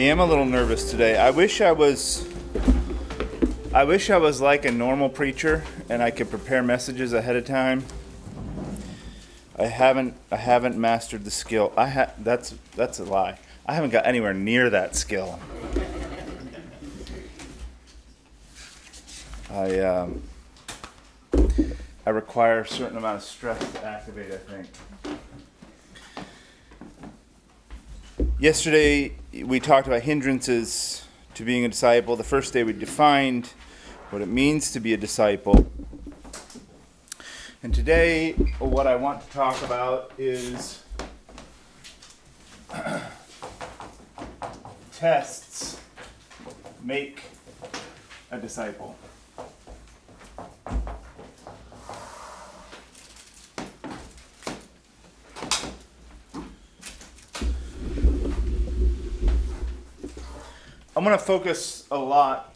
am a little nervous today. I wish I was like a normal preacher and I could prepare messages ahead of time. I haven't mastered the skill. That's a lie. I haven't got anywhere near that skill. I require a certain amount of stress to activate, I think. Yesterday, we talked about hindrances to being a disciple. The first day, we defined what it means to be a disciple. And today, what I want to talk about is tests make a disciple. I'm going to focus a lot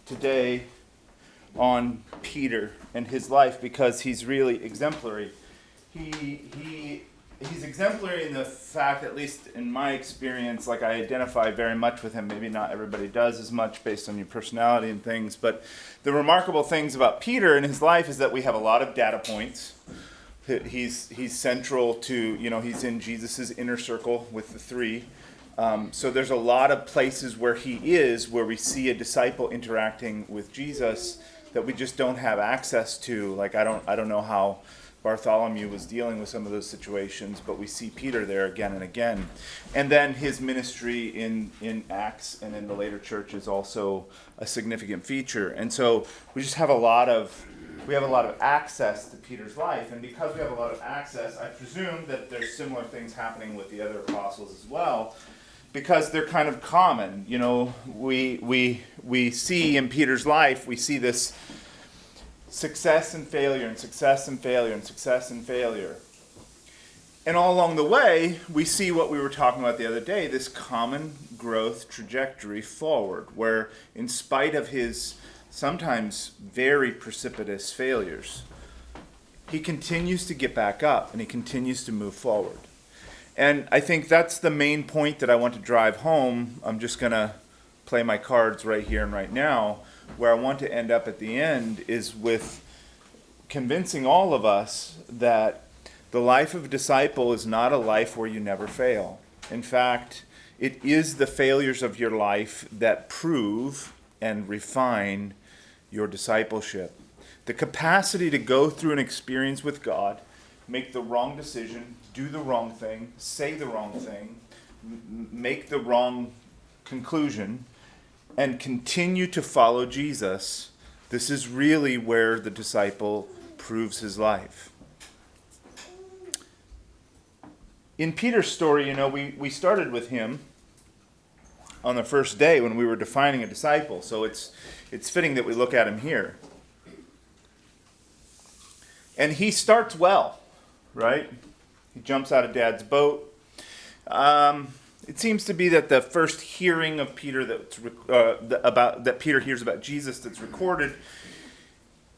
today on Peter and his life because he's really exemplary. He's exemplary in the fact, at least in my experience, like I identify very much with him. Maybe not everybody does as much based on your personality and things, but the remarkable things about Peter and his life is that we have a lot of data points. He's central to, he's in Jesus' inner circle with the three. So there's a lot of places where he is, where we see a disciple interacting with Jesus that we just don't have access to. Like I don't know how Bartholomew was dealing with some of those situations, but we see Peter there again and again. And then his ministry in Acts and in the later church is also a significant feature. And so we just have a lot of access to Peter's life, and because we have a lot of access, I presume that there's similar things happening with the other apostles as well. Because they're kind of common, we see in Peter's life, we see this success and failure and success and failure and success and failure. And all along the way, we see what we were talking about the other day, this common growth trajectory forward, where in spite of his sometimes very precipitous failures, he continues to get back up and he continues to move forward. And I think that's the main point that I want to drive home. I'm just going to play my cards right here and right now. Where I want to end up at the end is with convincing all of us that the life of a disciple is not a life where you never fail. In fact, it is the failures of your life that prove and refine your discipleship. The capacity to go through an experience with God, make the wrong decision, do the wrong thing, say the wrong thing, make the wrong conclusion, and continue to follow Jesus. This is really where the disciple proves his life. In Peter's story, we started with him on the first day when we were defining a disciple, so it's fitting that we look at him here. And he starts well, right? He jumps out of Dad's boat. It seems to be that the first hearing of Peter that Peter hears about Jesus that's recorded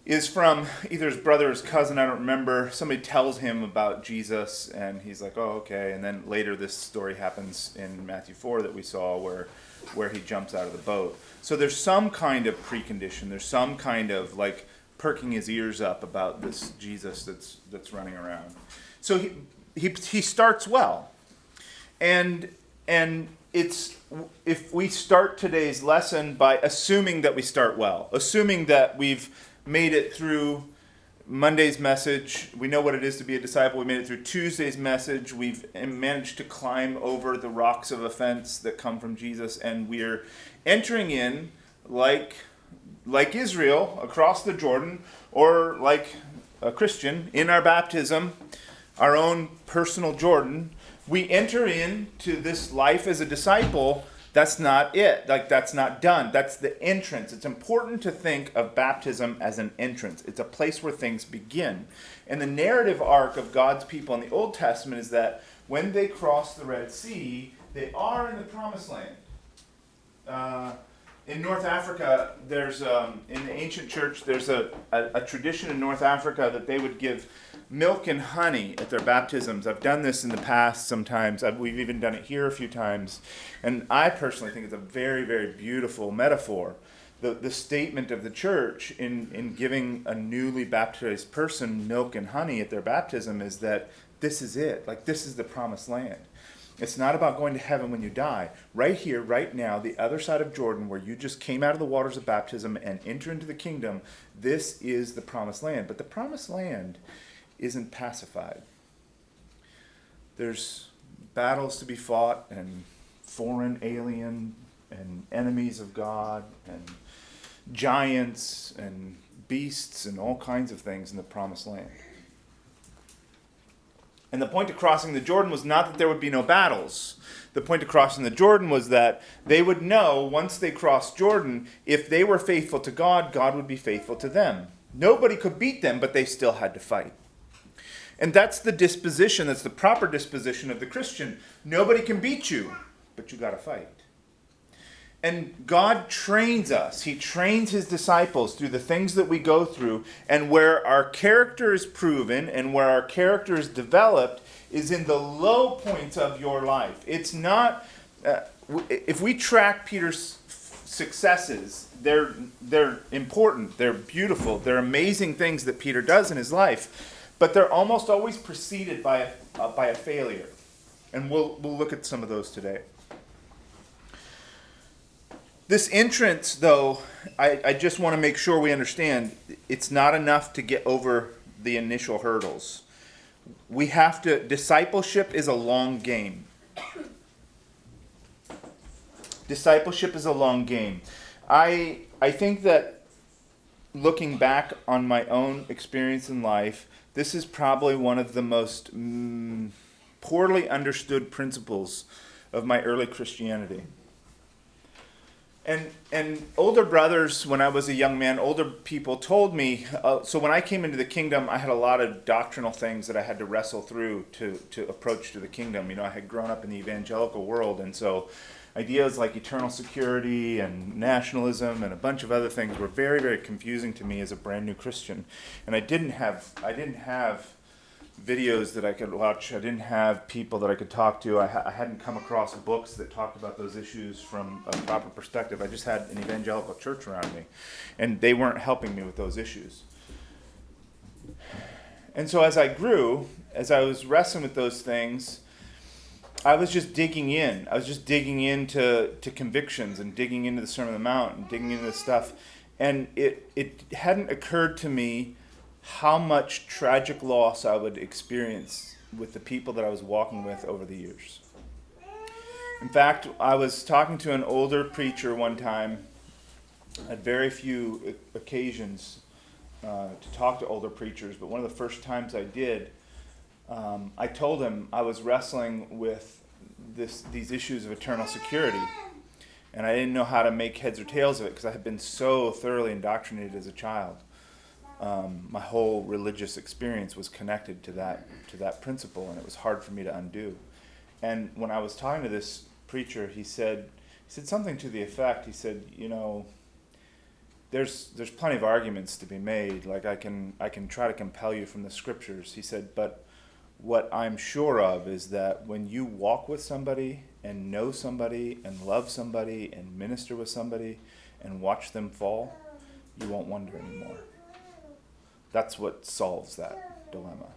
is from either his brother or his cousin, I don't remember. Somebody tells him about Jesus, and he's like, oh, okay. And then later this story happens in Matthew 4 that we saw where he jumps out of the boat. So there's some kind of precondition. There's some kind of like perking his ears up about this Jesus that's running around. So he starts well, and it's, if we start today's lesson by assuming that we start well, assuming that we've made it through Monday's message, we know what it is to be a disciple. We made it through Tuesday's message. We've managed to climb over the rocks of offense that come from Jesus, and we're entering in like Israel across the Jordan, or like a Christian in our baptism, our own personal Jordan. We enter into this life as a disciple. That's not it. Like, that's not done. That's the entrance. It's important to think of baptism as an entrance. It's a place where things begin. And the narrative arc of God's people in the Old Testament is that when they cross the Red Sea, they are in the Promised Land. In North Africa, there's in the ancient church, there's a tradition in North Africa that they would give milk and honey at their baptisms. I've done this in the past sometimes. We've even done it here a few times. And I personally think it's a very, very beautiful metaphor. The statement of the church in giving a newly baptized person milk and honey at their baptism is that this is it. Like, this is the promised land. It's not about going to heaven when you die. Right here, right now, the other side of Jordan, where you just came out of the waters of baptism and enter into the kingdom, this is the promised land. But the promised land isn't pacified. There's battles to be fought, and foreign, alien, and enemies of God, and giants, and beasts, and all kinds of things in the promised land. And the point of crossing the Jordan was not that there would be no battles. The point of crossing the Jordan was that they would know, once they crossed Jordan, if they were faithful to God, God would be faithful to them. Nobody could beat them, but they still had to fight. And that's the disposition, that's the proper disposition of the Christian. Nobody can beat you, but you got to fight. And God trains us. He trains his disciples through the things that we go through. And where our character is proven and where our character is developed is in the low points of your life. It's not, if we track Peter's successes, they're important, they're beautiful, they're amazing things that Peter does in his life. But they're almost always preceded by a failure. And we'll look at some of those today. This entrance, though, I just want to make sure we understand, it's not enough to get over the initial hurdles. We have to, discipleship is a long game. Discipleship is a long game. I think that looking back on my own experience in life, this is probably one of the most poorly understood principles of my early Christianity. And older brothers, when I was a young man, older people told me, so when I came into the kingdom, I had a lot of doctrinal things that I had to wrestle through to approach to the kingdom. You know, I had grown up in the evangelical world, and so ideas like eternal security and nationalism and a bunch of other things were very, very confusing to me as a brand new Christian. And I didn't have videos that I could watch. I didn't have people that I could talk to. I hadn't come across books that talked about those issues from a proper perspective. I just had an evangelical church around me, and they weren't helping me with those issues. And so as I grew, as I was wrestling with those things, I was just digging in. I was just digging into convictions and digging into the Sermon on the Mount and digging into this stuff. And it hadn't occurred to me how much tragic loss I would experience with the people that I was walking with over the years. In fact, I was talking to an older preacher one time. I had very few occasions to talk to older preachers, but one of the first times I did, I told him I was wrestling with these issues of eternal security, and I didn't know how to make heads or tails of it because I had been so thoroughly indoctrinated as a child. My whole religious experience was connected to that principle, and it was hard for me to undo. And when I was talking to this preacher, he said something to the effect. He said, you know, there's plenty of arguments to be made. Like I can try to compel you from the scriptures. He said, but what I'm sure of is that when you walk with somebody and know somebody and love somebody and minister with somebody and watch them fall, you won't wonder anymore. That's what solves that dilemma.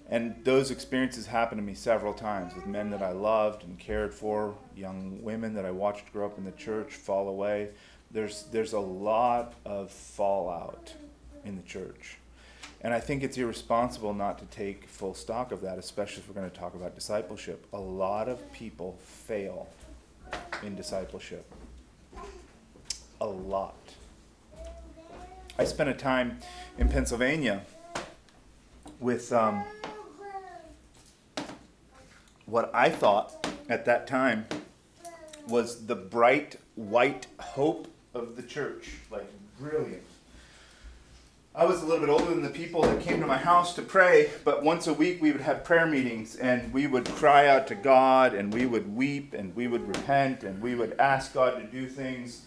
And those experiences happened to me several times with men that I loved and cared for, young women that I watched grow up in the church fall away. There's a lot of fallout in the church. And I think it's irresponsible not to take full stock of that, especially if we're going to talk about discipleship. A lot of people fail in discipleship. A lot. I spent a time in Pennsylvania with what I thought at that time was the bright white hope of the church. Like, brilliant. I was a little bit older than the people that came to my house to pray, but once a week we would have prayer meetings, and we would cry out to God, and we would weep, and we would repent, and we would ask God to do things.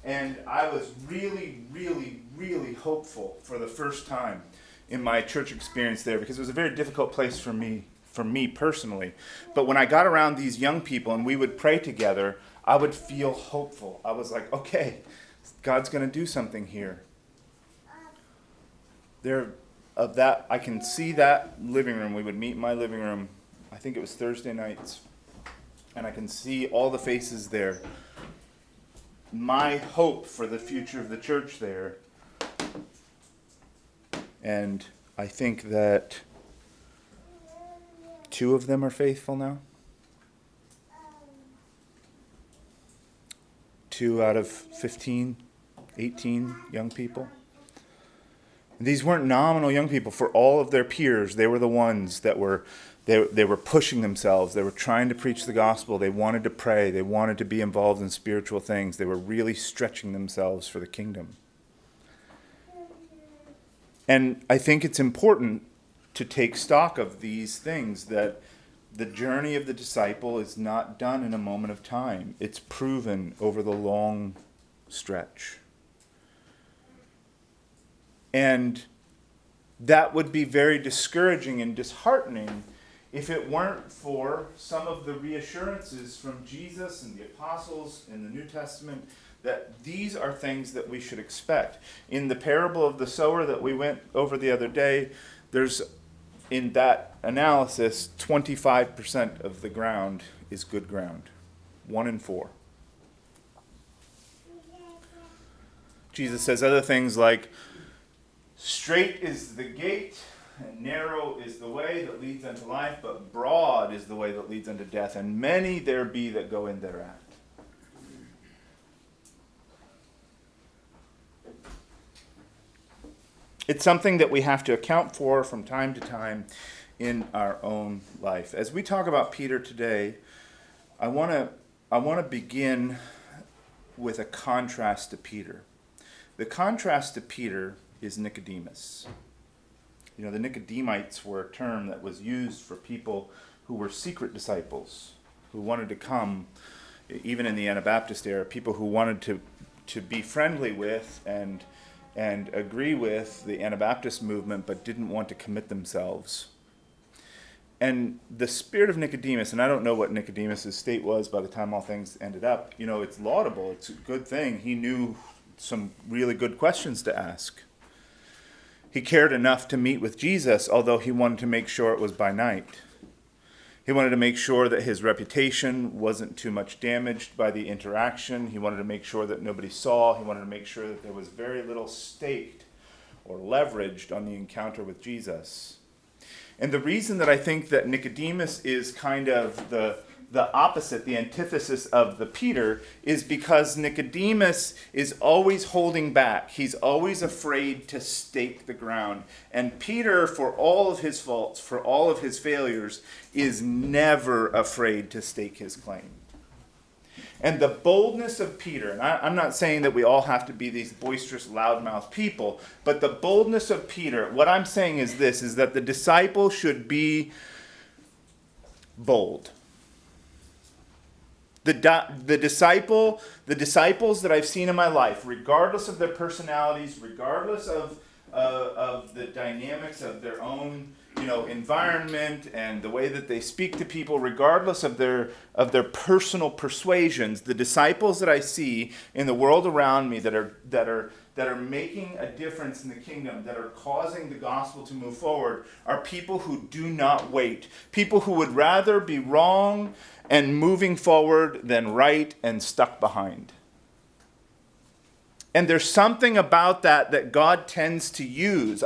And I was really, really, really hopeful for the first time in my church experience there, because it was a very difficult place for me personally. But when I got around these young people and we would pray together, I would feel hopeful. I was like, okay, God's going to do something here. I can see that living room. We would meet in my living room, I think it was Thursday nights, and I can see all the faces there. My hope for the future of the church there. And I think that 2 of them are faithful now. 2 out of 15, 18 young people. And these weren't nominal young people. For all of their peers, they were the ones that were they were pushing themselves. They were trying to preach the gospel. They wanted to pray. They wanted to be involved in spiritual things. They were really stretching themselves for the kingdom. And I think it's important to take stock of these things, that the journey of the disciple is not done in a moment of time. It's proven over the long stretch. And that would be very discouraging and disheartening if it weren't for some of the reassurances from Jesus and the apostles in the New Testament that these are things that we should expect. In the parable of the sower that we went over the other day, there's, in that analysis, 25% of the ground is good ground. 1 in 4. Jesus says other things like, straight is the gate, and narrow is the way that leads unto life, but broad is the way that leads unto death, and many there be that go in thereat. It's something that we have to account for from time to time in our own life. As we talk about Peter today, I want to begin with a contrast to Peter. The contrast to Peter is Nicodemus. You know, the Nicodemites were a term that was used for people who were secret disciples, who wanted to come, even in the Anabaptist era, people who wanted to be friendly with and agree with the Anabaptist movement, but didn't want to commit themselves. And the spirit of Nicodemus, and I don't know what Nicodemus' state was by the time all things ended up, you know, it's laudable, it's a good thing. He knew some really good questions to ask. He cared enough to meet with Jesus, although he wanted to make sure it was by night. He wanted to make sure that his reputation wasn't too much damaged by the interaction. He wanted to make sure that nobody saw. He wanted to make sure that there was very little staked or leveraged on the encounter with Jesus. And the reason that I think that Nicodemus is kind of the opposite, the antithesis of the Peter, is because Nicodemus is always holding back. He's always afraid to stake the ground. And Peter, for all of his faults, for all of his failures, is never afraid to stake his claim. And the boldness of Peter, and I'm not saying that we all have to be these boisterous, loudmouth people, but the boldness of Peter, what I'm saying is this, is that the disciple should be bold. The disciples that I've seen in my life, regardless of their personalities, regardless of the dynamics of their own, environment and the way that they speak to people, regardless of their personal persuasions, the disciples that I see in the world around me that are making a difference in the kingdom, that are causing the gospel to move forward, are people who do not wait. People who would rather be wrong and moving forward than right and stuck behind. And there's something about that God tends to use.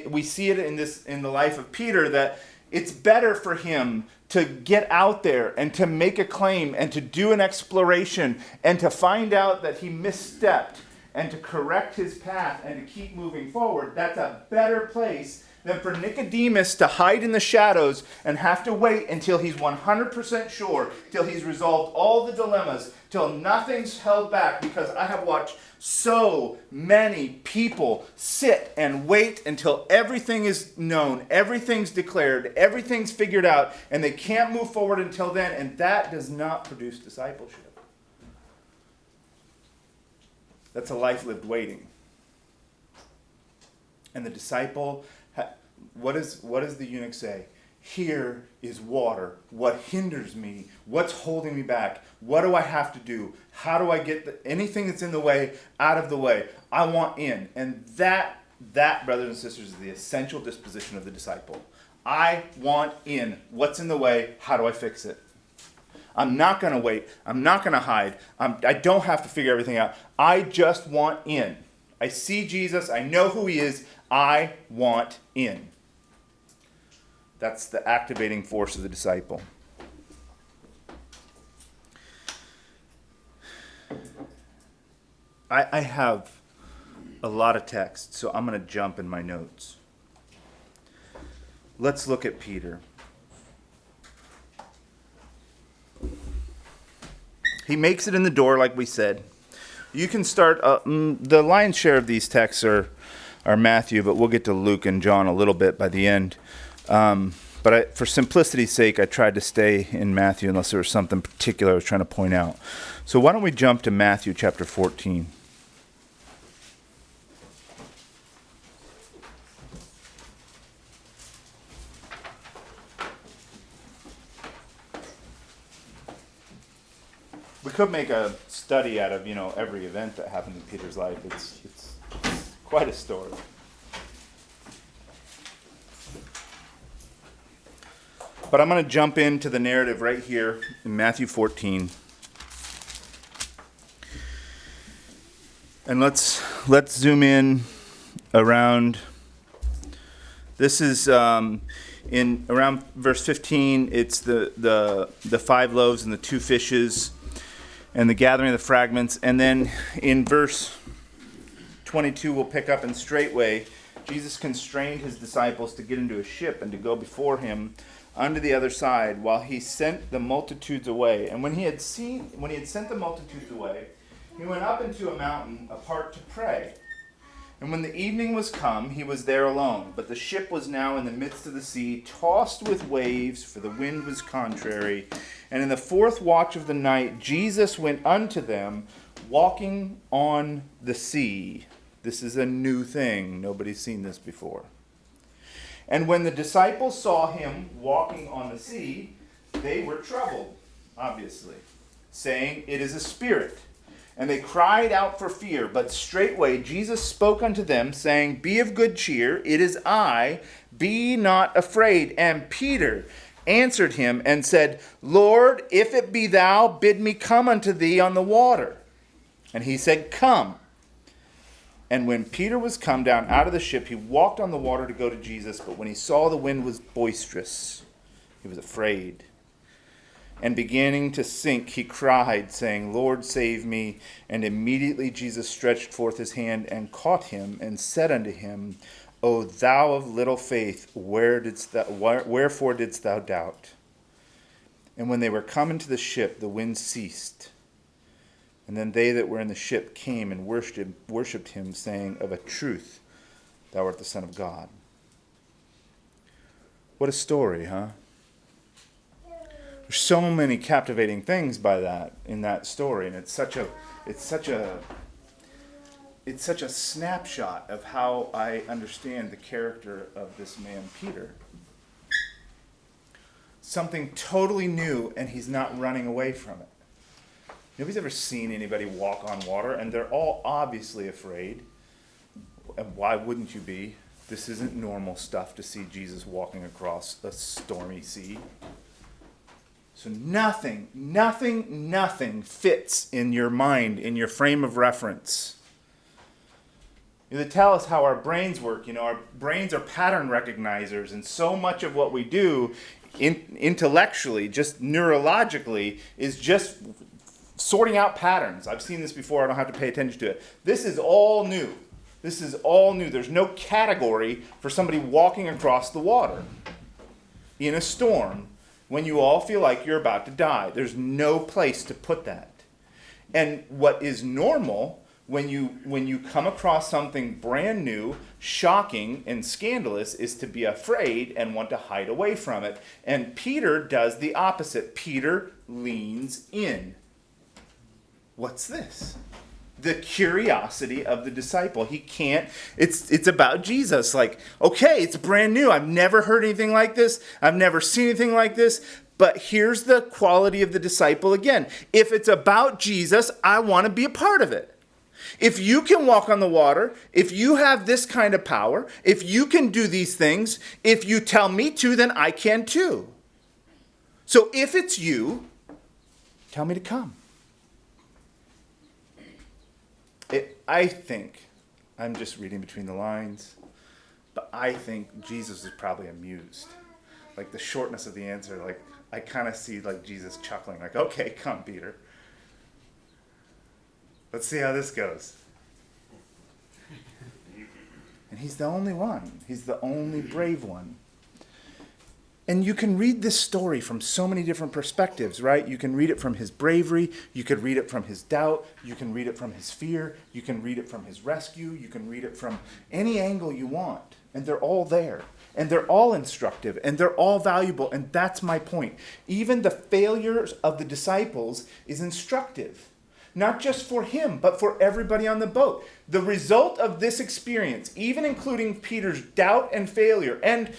We see it in the life of Peter, that it's better for him to get out there and to make a claim and to do an exploration and to find out that he misstepped and to correct his path and to keep moving forward. That's a better place than for Nicodemus to hide in the shadows and have to wait until he's 100% sure, till he's resolved all the dilemmas, till nothing's held back. Because I have watched so many people sit and wait until everything is known, everything's declared, everything's figured out, and they can't move forward until then, and that does not produce discipleship. That's a life lived waiting. And the disciple, what does the eunuch say? Here is water. What hinders me? What's holding me back? What do I have to do? How do I get anything that's in the way out of the way? I want in. And that, brothers and sisters, is the essential disposition of the disciple. I want in. What's in the way? How do I fix it? I'm not going to wait. I'm not going to hide. I don't have to figure everything out. I just want in. I see Jesus. I know who he is. I want in. That's the activating force of the disciple. I have a lot of text, so I'm going to jump in my notes. Let's look at Peter. He makes it in the door, like we said. You can start, the lion's share of these texts are Matthew, but we'll get to Luke and John a little bit by the end. But for simplicity's sake, I tried to stay in Matthew unless there was something particular I was trying to point out. So why don't we jump to Matthew chapter 14. We could make a study out of, every event that happened in Peter's life. It's quite a story. But I'm going to jump into the narrative right here in Matthew 14. And let's zoom in around. This is in around verse 15. It's the 5 loaves and the 2 fishes and the gathering of the fragments. And then in verse 22, we'll pick up, and straightway Jesus constrained his disciples to get into a ship and to go before him unto the other side, while he sent the multitudes away. And when he had sent the multitudes away, he went up into a mountain apart to pray. And when the evening was come, he was there alone. But the ship was now in the midst of the sea, tossed with waves, for the wind was contrary. And in the 4th watch of the night, Jesus went unto them, walking on the sea. This is a new thing. Nobody's seen this before. And when the disciples saw him walking on the sea, they were troubled, obviously, saying, It is a spirit. And they cried out for fear. But straightway Jesus spoke unto them, saying, Be of good cheer, it is I, be not afraid. And Peter answered him and said, Lord, if it be thou, bid me come unto thee on the water. And he said, Come. And when Peter was come down out of the ship, he walked on the water to go to Jesus. But when he saw the wind was boisterous, he was afraid. And beginning to sink, he cried, saying, Lord, save me. And immediately Jesus stretched forth his hand and caught him and said unto him, O thou of little faith, wherefore didst thou doubt? And when they were come into the ship, the wind ceased. And then they that were in the ship came and worshipped him, saying, Of a truth, thou art the Son of God. What a story, huh? There's so many captivating things in that story, and it's such a snapshot of how I understand the character of this man Peter. Something totally new, and he's not running away from it. Nobody's ever seen anybody walk on water, and they're all obviously afraid. And why wouldn't you be? This isn't normal stuff to see Jesus walking across a stormy sea. So nothing fits in your mind, in your frame of reference. They tell us how our brains work. Our brains are pattern recognizers, and so much of what we do intellectually, just neurologically, is just sorting out patterns. I've seen this before. I don't have to pay attention to it. This is all new. There's no category for somebody walking across the water in a storm when you all feel like you're about to die. There's no place to put that. And what is normal when you come across something brand new, shocking, and scandalous is to be afraid and want to hide away from it. And Peter does the opposite. Peter leans in. What's this? the curiosity of the disciple. He can't, it's about Jesus. Like, okay, it's brand new. I've never heard anything like this. I've never seen anything like this. But here's the quality of the disciple again. If it's about Jesus, I want to be a part of it. If you can walk on the water, if you have this kind of power, if you can do these things, if you tell me to, then I can too. So if it's you, tell me to come. I think, I'm just reading between the lines, but I think Jesus is probably amused. Like the shortness of the answer, like I kind of see like Jesus chuckling, like, okay, come, Peter. Let's see how this goes. And he's the only one. He's the only brave one. And you can read this story from so many different perspectives, right? You can read it from his bravery. You could read it from his doubt. You can read it from his fear. You can read it from his rescue. You can read it from any angle you want. And they're all there. And they're all instructive. And they're all valuable. And that's my point. Even the failures of the disciples is instructive. Not just for him, but for everybody on the boat. The result of this experience, even including Peter's doubt and failure and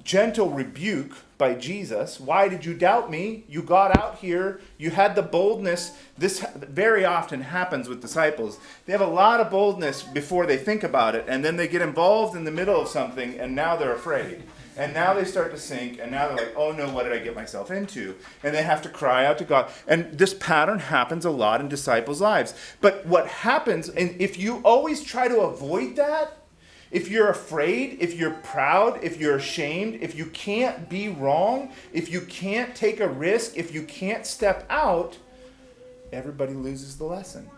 gentle rebuke by Jesus. Why did you doubt me? You got out here. You had the boldness. This very often happens with disciples. They have a lot of boldness before they think about it, and then they get involved in the middle of something, and now they're afraid. And now they start to sink, and now they're like, oh no, what did I get myself into? And they have to cry out to God. And this pattern happens a lot in disciples' lives. But what happens, and if you always try to avoid that, if you're afraid, if you're proud, if you're ashamed, if you can't be wrong, if you can't take a risk, if you can't step out, everybody loses the lesson.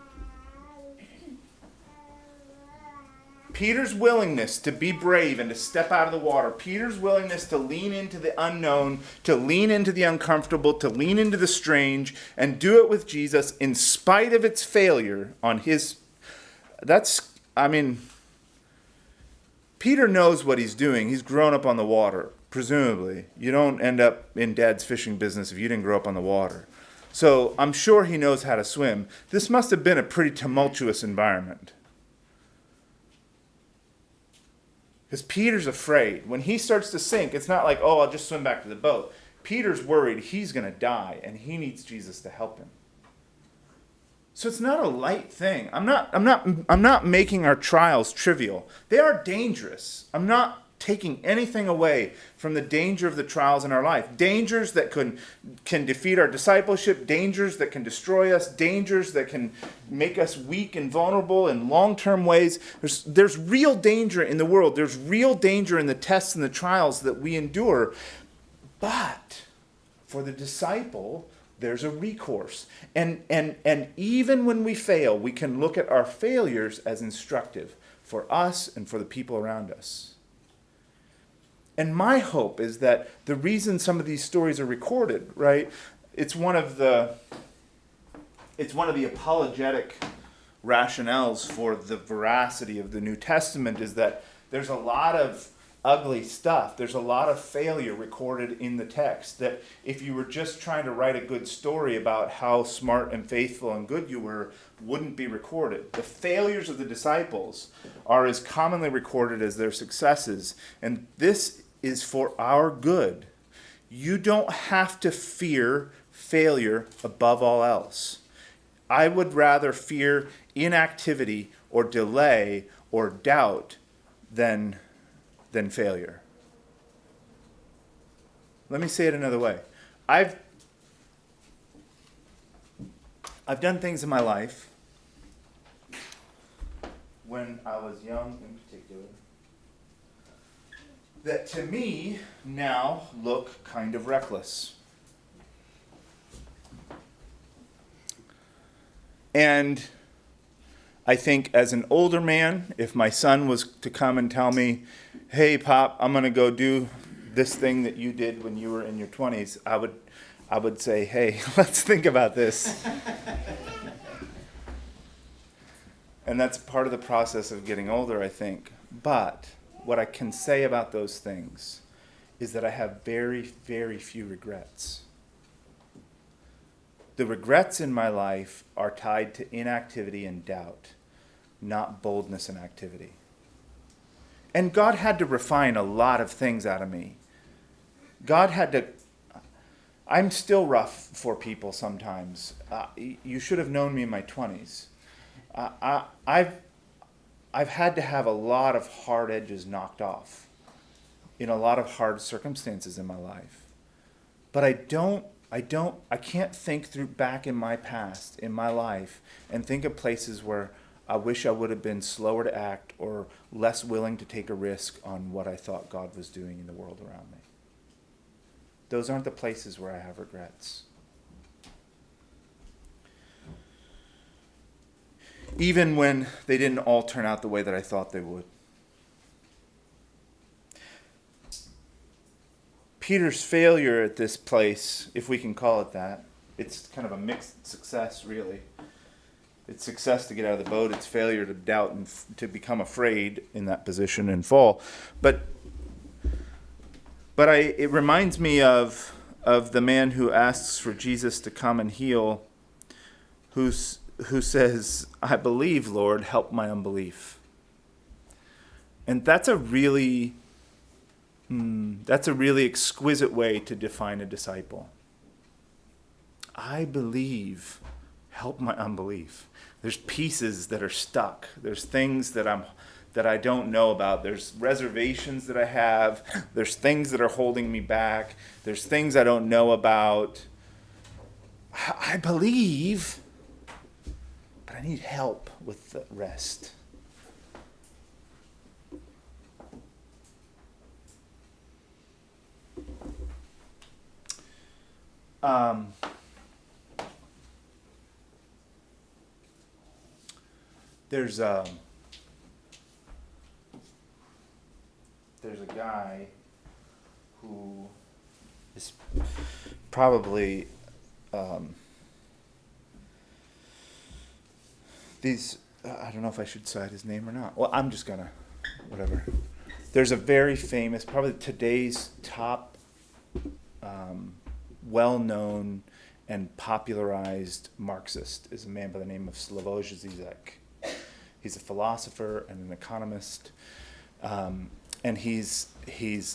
Peter's willingness to be brave and to step out of the water, Peter's willingness to lean into the unknown, to lean into the uncomfortable, to lean into the strange, and do it with Jesus in spite of its failure on his... Peter knows what he's doing. He's grown up on the water, presumably. You don't end up in Dad's fishing business if you didn't grow up on the water. So I'm sure he knows how to swim. This must have been a pretty tumultuous environment. Because Peter's afraid. When he starts to sink, it's not like, oh, I'll just swim back to the boat. Peter's worried he's going to die, and he needs Jesus to help him. So it's not a light thing. I'm not making our trials trivial. They are dangerous. I'm not taking anything away from the danger of the trials in our life. Dangers that can defeat our discipleship, dangers that can destroy us, dangers that can make us weak and vulnerable in long-term ways. There's real danger in the world. There's real danger in the tests and the trials that we endure. But for the disciple, there's a recourse. And even when we fail, we can look at our failures as instructive for us and for the people around us. And my hope is that the reason some of these stories are recorded, right? It's one of the apologetic rationales for the veracity of the New Testament is that there's a lot of ugly stuff. There's a lot of failure recorded in the text that if you were just trying to write a good story about how smart and faithful and good you were, wouldn't be recorded. The failures of the disciples are as commonly recorded as their successes, and this is for our good. You don't have to fear failure above all else. I would rather fear inactivity or delay or doubt than failure. Let me say it another way. I've done things in my life when I was young in particular that to me now look kind of reckless. And I think as an older man, if my son was to come and tell me, hey, Pop, I'm going to go do this thing that you did when you were in your 20s, I would say, hey, let's think about this. And that's part of the process of getting older, I think. But what I can say about those things is that I have very, very few regrets. The regrets in my life are tied to inactivity and doubt, not boldness and activity. And God had to refine a lot of things out of me. I'm still rough for people sometimes. You should have known me in my 20s. I've had to have a lot of hard edges knocked off in a lot of hard circumstances in my life. But I can't think through back in my past, in my life, and think of places where I wish I would have been slower to act or less willing to take a risk on what I thought God was doing in the world around me. Those aren't the places where I have regrets. Even when they didn't all turn out the way that I thought they would. Peter's failure at this place, if we can call it that, it's kind of a mixed success, really. It's success to get out of the boat. It's failure to doubt and to become afraid in that position and fall. But it reminds me of the man who asks for Jesus to come and heal, who says, "I believe, Lord, help my unbelief." And that's a really exquisite way to define a disciple. I believe, help my unbelief. There's pieces that are stuck. There's things that I don't know about. There's reservations that I have. There's things that are holding me back. There's things I don't know about. I believe, but I need help with the rest. There's a guy who is probably I don't know if I should cite his name or not. Well, I'm just gonna, whatever. There's a very famous, probably today's top well-known and popularized Marxist is a man by the name of Slavoj Zizek. He's a philosopher and an economist, and he's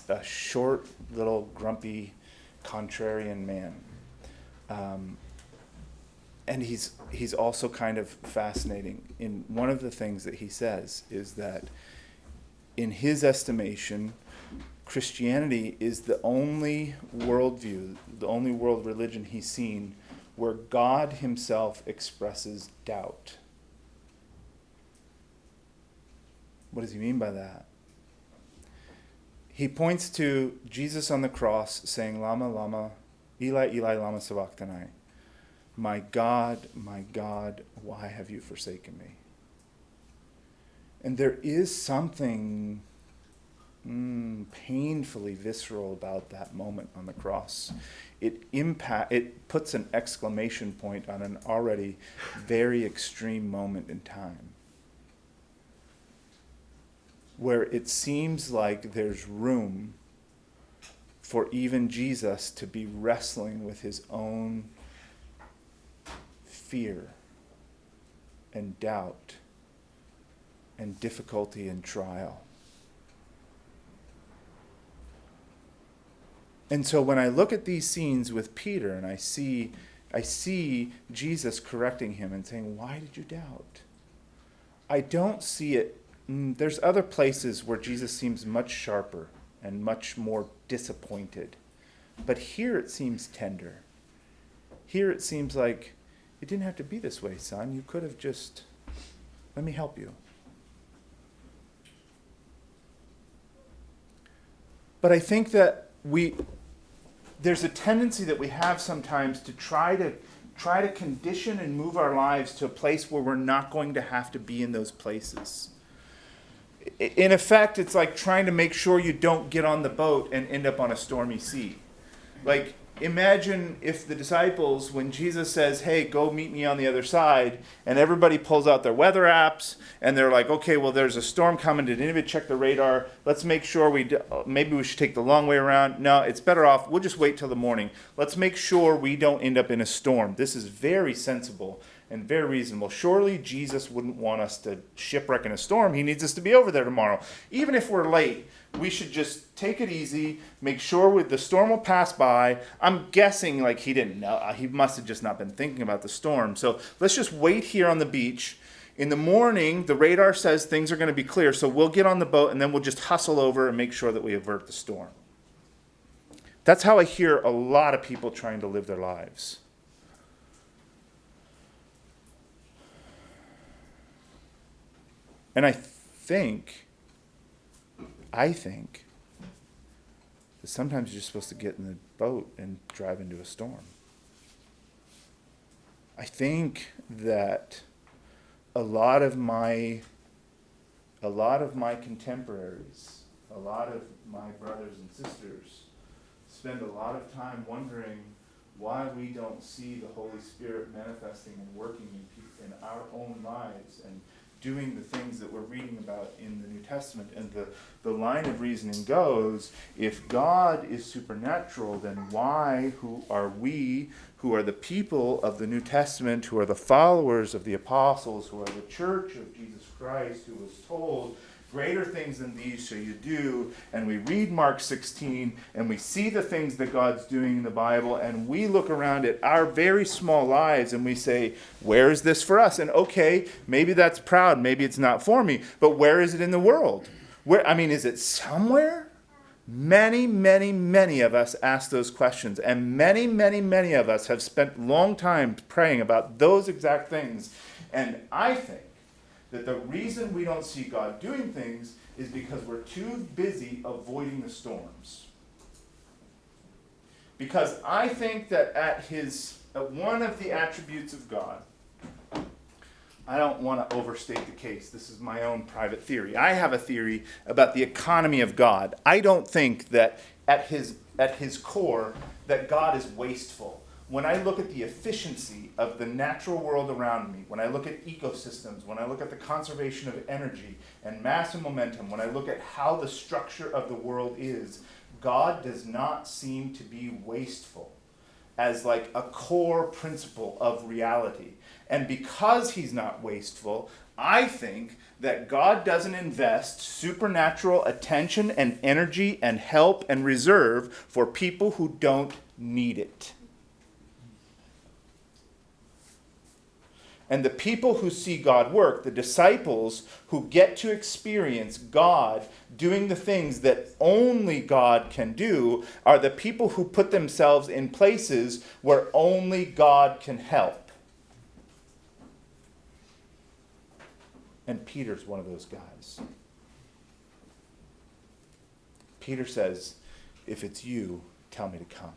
a short, little, grumpy, contrarian man, and he's also kind of fascinating. In one of the things that he says is that, in his estimation, Christianity is the only worldview, the only world religion he's seen where God himself expresses doubt. What does he mean by that? He points to Jesus on the cross saying, "Lama, lama, Eli, Eli, lama sabachthani." My God, why have you forsaken me? And there is something painfully visceral about that moment on the cross. It puts an exclamation point on an already very extreme moment in time, where it seems like there's room for even Jesus to be wrestling with his own fear and doubt and difficulty and trial. And so when I look at these scenes with Peter and I see Jesus correcting him and saying, "Why did you doubt?" I don't see it. There's other places where Jesus seems much sharper and much more disappointed. But here it seems tender. Here it seems like, it didn't have to be this way, son. You could have just, let me help you. But I think that there's a tendency that we have sometimes to try to condition and move our lives to a place where we're not going to have to be in those places. In effect, it's like trying to make sure you don't get on the boat and end up on a stormy sea. Like, imagine if the disciples, when Jesus says, hey, go meet me on the other side, and everybody pulls out their weather apps, and they're like, okay, well, there's a storm coming. Did anybody check the radar? Let's make sure maybe we should take the long way around. No, it's better off. We'll just wait till the morning. Let's make sure we don't end up in a storm. This is very sensible and very reasonable. Surely Jesus wouldn't want us to shipwreck in a storm. He needs us to be over there tomorrow. Even if we're late, we should just take it easy, make sure the storm will pass by. I'm guessing like he didn't know. He must have just not been thinking about the storm. So let's just wait here on the beach. In the morning, the radar says things are going to be clear, so we'll get on the boat and then we'll just hustle over and make sure that we avert the storm. That's how I hear a lot of people trying to live their lives. And I think that sometimes you're supposed to get in the boat and drive into a storm. I think that a lot of my contemporaries, a lot of my brothers and sisters spend a lot of time wondering why we don't see the Holy Spirit manifesting and working in our own lives and doing the things that we're reading about in the New Testament. And the line of reasoning goes, if God is supernatural, then who are we, who are the people of the New Testament, who are the followers of the apostles, who are the church of Jesus Christ, who was told, greater things than these shall you do, and we read Mark 16, and we see the things that God's doing in the Bible, and we look around at our very small lives, and we say, where is this for us? And okay, maybe that's proud, maybe it's not for me, but where is it in the world? Is it somewhere? Many, many, many of us ask those questions, and many, many, many of us have spent long time praying about those exact things, and I think that the reason we don't see God doing things is because we're too busy avoiding the storms. Because I think that at one of the attributes of God, I don't want to overstate the case. This is my own private theory. I have a theory about the economy of God. I don't think that at his core that God is wasteful. When I look at the efficiency of the natural world around me, when I look at ecosystems, when I look at the conservation of energy and mass and momentum, when I look at how the structure of the world is, God does not seem to be wasteful as like a core principle of reality. And because he's not wasteful, I think that God doesn't invest supernatural attention and energy and help and reserve for people who don't need it. And the people who see God work, the disciples who get to experience God doing the things that only God can do, are the people who put themselves in places where only God can help. And Peter's one of those guys. Peter says, if it's you, tell me to come.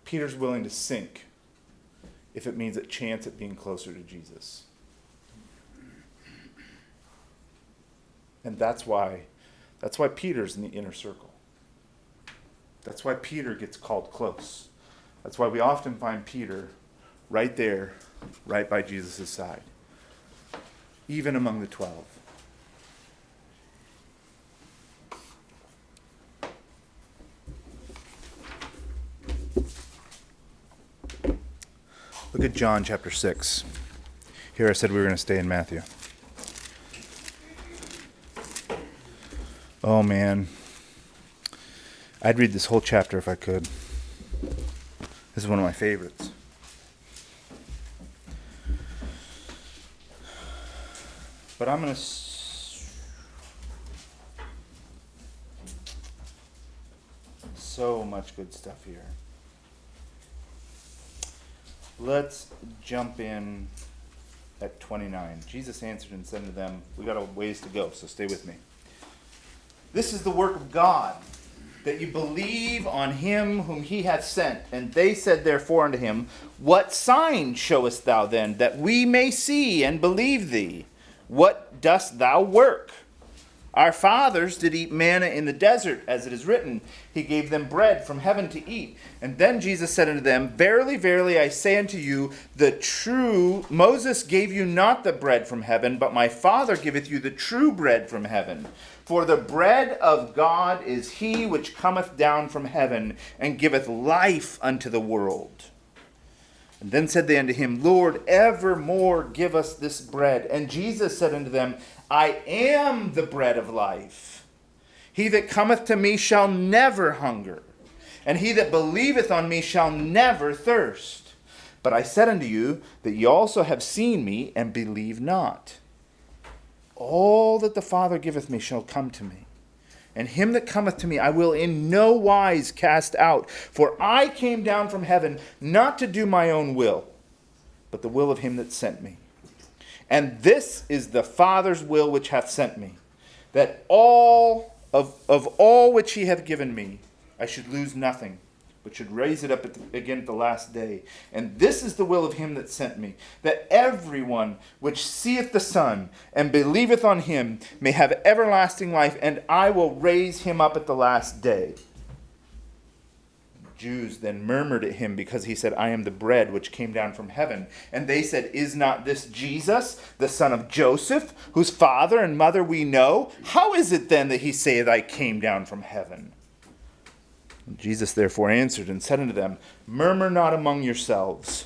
Peter's willing to sink if it means a chance at being closer to Jesus. And that's why Peter's in the inner circle. That's why Peter gets called close. That's why we often find Peter right there, right by Jesus' side, even among the 12. Look at John chapter 6. Here I said we were going to stay in Matthew. Oh man. I'd read this whole chapter if I could. This is one of my favorites. But I'm going to... So much good stuff here. Let's jump in at 29. Jesus answered and said to them, we got a ways to go, so stay with me. This is the work of God, that you believe on him whom he hath sent. And they said therefore unto him, what sign showest thou then, that we may see and believe thee? What dost thou work? Our fathers did eat manna in the desert, as it is written, He gave them bread from heaven to eat. And then Jesus said unto them, Verily, verily, I say unto you, the true Moses gave you not the bread from heaven, but my Father giveth you the true bread from heaven. For the bread of God is he which cometh down from heaven, and giveth life unto the world. And then said they unto him, Lord, evermore give us this bread. And Jesus said unto them, I am the bread of life. He that cometh to me shall never hunger, and he that believeth on me shall never thirst. But I said unto you that ye also have seen me, and believe not. All that the Father giveth me shall come to me, and him that cometh to me I will in no wise cast out. For I came down from heaven not to do my own will, but the will of him that sent me. And this is the Father's will which hath sent me, that all of all which he hath given me, I should lose nothing, but should raise it up again at the last day. And this is the will of him that sent me, that everyone which seeth the Son and believeth on him may have everlasting life, and I will raise him up at the last day. Jews then murmured at him because he said, I am the bread which came down from heaven. And they said, Is not this Jesus, the son of Joseph, whose father and mother we know? How is it then that he saith, I came down from heaven? And Jesus therefore answered and said unto them, Murmur not among yourselves.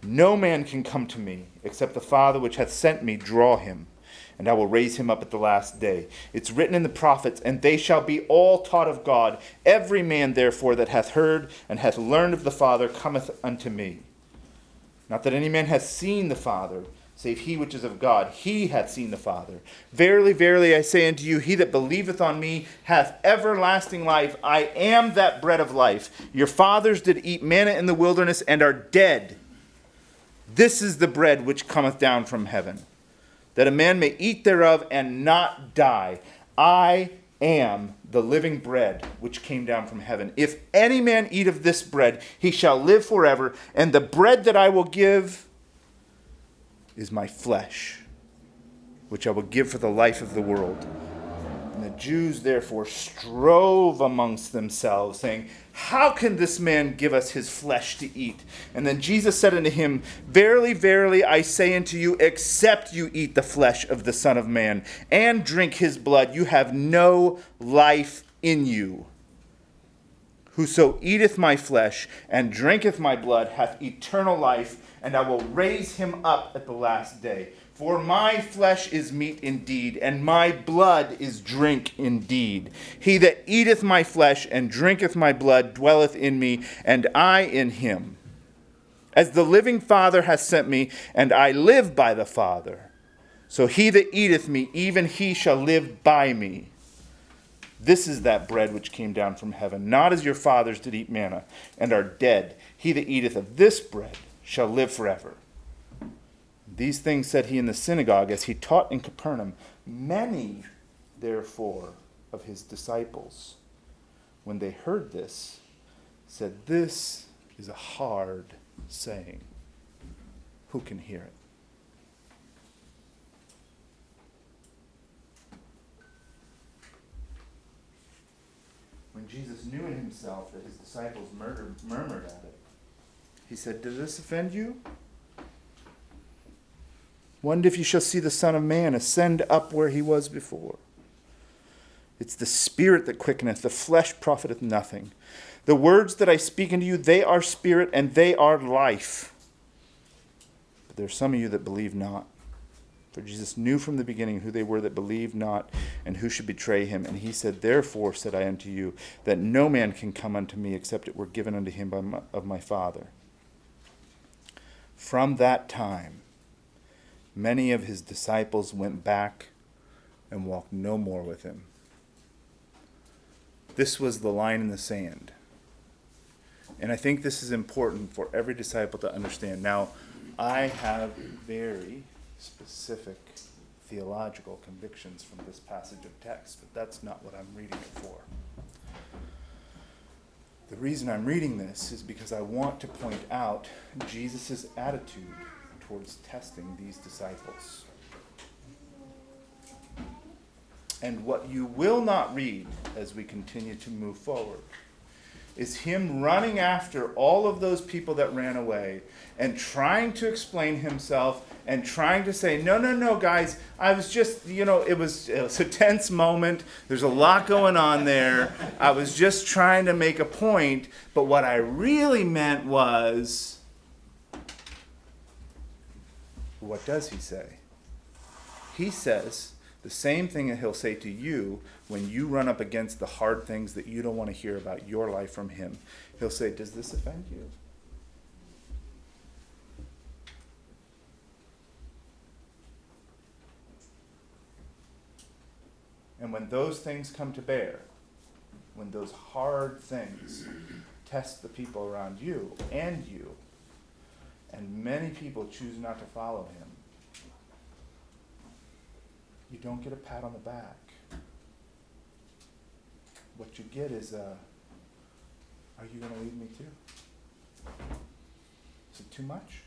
No man can come to me, except the Father which hath sent me draw him, and I will raise him up at the last day. It's written in the prophets, and they shall be all taught of God. Every man, therefore, that hath heard and hath learned of the Father cometh unto me. Not that any man hath seen the Father, save he which is of God. He hath seen the Father. Verily, verily, I say unto you, he that believeth on me hath everlasting life. I am that bread of life. Your fathers did eat manna in the wilderness, and are dead. This is the bread which cometh down from heaven, that a man may eat thereof and not die. I am the living bread which came down from heaven. If any man eat of this bread, he shall live forever. And the bread that I will give is my flesh, which I will give for the life of the world. And the Jews therefore strove amongst themselves, saying, How can this man give us his flesh to eat? And then Jesus said unto him, Verily, verily, I say unto you, except you eat the flesh of the Son of Man, and drink his blood, you have no life in you. Whoso eateth my flesh, and drinketh my blood, hath eternal life, and I will raise him up at the last day. For my flesh is meat indeed, and my blood is drink indeed. He that eateth my flesh and drinketh my blood dwelleth in me, and I in him. As the living Father hath sent me, and I live by the Father, so he that eateth me, even he shall live by me. This is that bread which came down from heaven, not as your fathers did eat manna, and are dead. He that eateth of this bread shall live forever. These things said he in the synagogue as he taught in Capernaum. Many, therefore, of his disciples, when they heard this, said, This is a hard saying. Who can hear it? When Jesus knew in himself that his disciples murmured at it, he said, Does this offend you? Wonder if you shall see the Son of Man ascend up where he was before. It's the Spirit that quickeneth, the flesh profiteth nothing. The words that I speak unto you, they are spirit and they are life. But there are some of you that believe not. For Jesus knew from the beginning who they were that believed not, and who should betray him. And he said, Therefore said I unto you, that no man can come unto me, except it were given unto him of my Father. From that time, many of his disciples went back and walked no more with him. This was the line in the sand. And I think this is important for every disciple to understand. Now, I have very specific theological convictions from this passage of text, but that's not what I'm reading it for. The reason I'm reading this is because I want to point out Jesus' attitude towards testing these disciples. And what you will not read as we continue to move forward is him running after all of those people that ran away and trying to explain himself and trying to say, no, no, no, guys, I was just, it was a tense moment. There's a lot going on there. I was just trying to make a point. But what I really meant was, what does he say? He says the same thing that he'll say to you when you run up against the hard things that you don't want to hear about your life from him. He'll say, does this offend you? And when those things come to bear, when those hard things test the people around you, and many people choose not to follow him, you don't get a pat on the back. What you get is are you going to leave me too? Is it too much?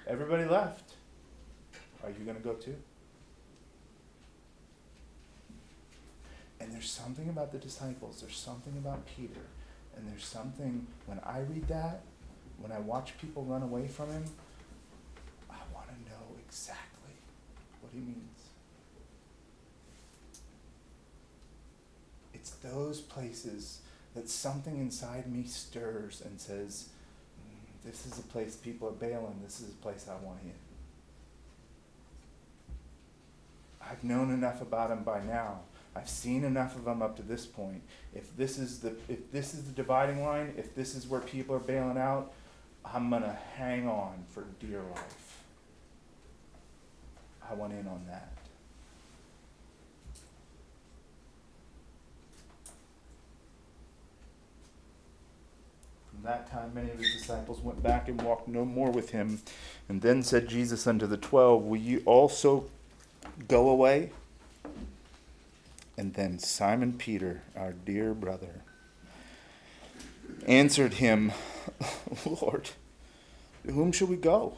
Everybody left. Are you going to go too? And there's something about the disciples, there's something about Peter, and there's something, when I read that, when I watch people run away from him, I want to know exactly what he means. It's those places that something inside me stirs and says, this is a place people are bailing, this is a place I want in. I've known enough about him by now. I've seen enough of him up to this point. If this is the dividing line, if this is where people are bailing out, I'm going to hang on for dear life. I want in on that. From that time, many of his disciples went back and walked no more with him. And then said Jesus unto the 12, will ye also go away? And then Simon Peter, our dear brother, answered him, Lord, to whom shall we go?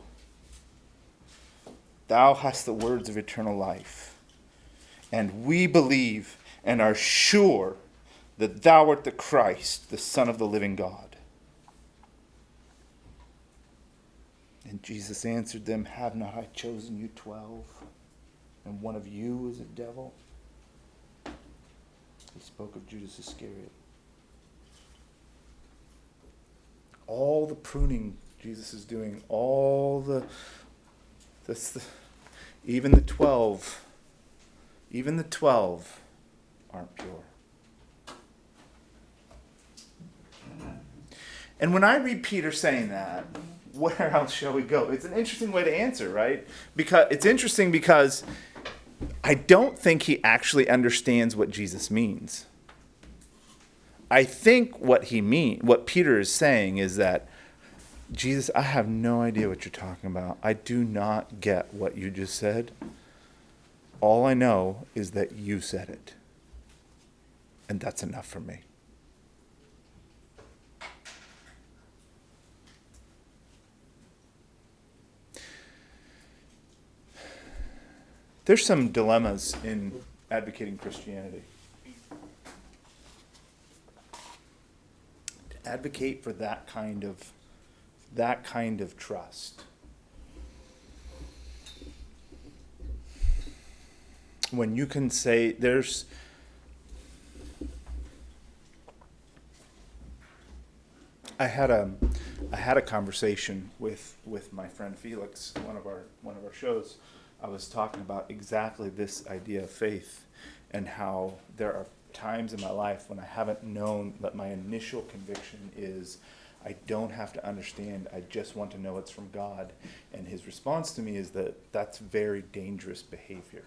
Thou hast the words of eternal life, and we believe and are sure that thou art the Christ, the Son of the living God. And Jesus answered them, have not I chosen you 12, and one of you is a devil? He spoke of Judas Iscariot. All the pruning Jesus is doing, even the 12 aren't pure. And when I read Peter saying that, where else shall we go? It's an interesting way to answer, right? Because it's interesting because I don't think he actually understands what Jesus means. I think what Peter is saying is that, Jesus, I have no idea what you're talking about. I do not get what you just said. All I know is that you said it. And that's enough for me. There's some dilemmas in advocating Christianity. To advocate for that kind of trust. When you can say I had a conversation with my friend Felix, one of our shows. I was talking about exactly this idea of faith and how there are times in my life when I haven't known that my initial conviction is I don't have to understand, I just want to know it's from God. And his response to me is that that's very dangerous behavior.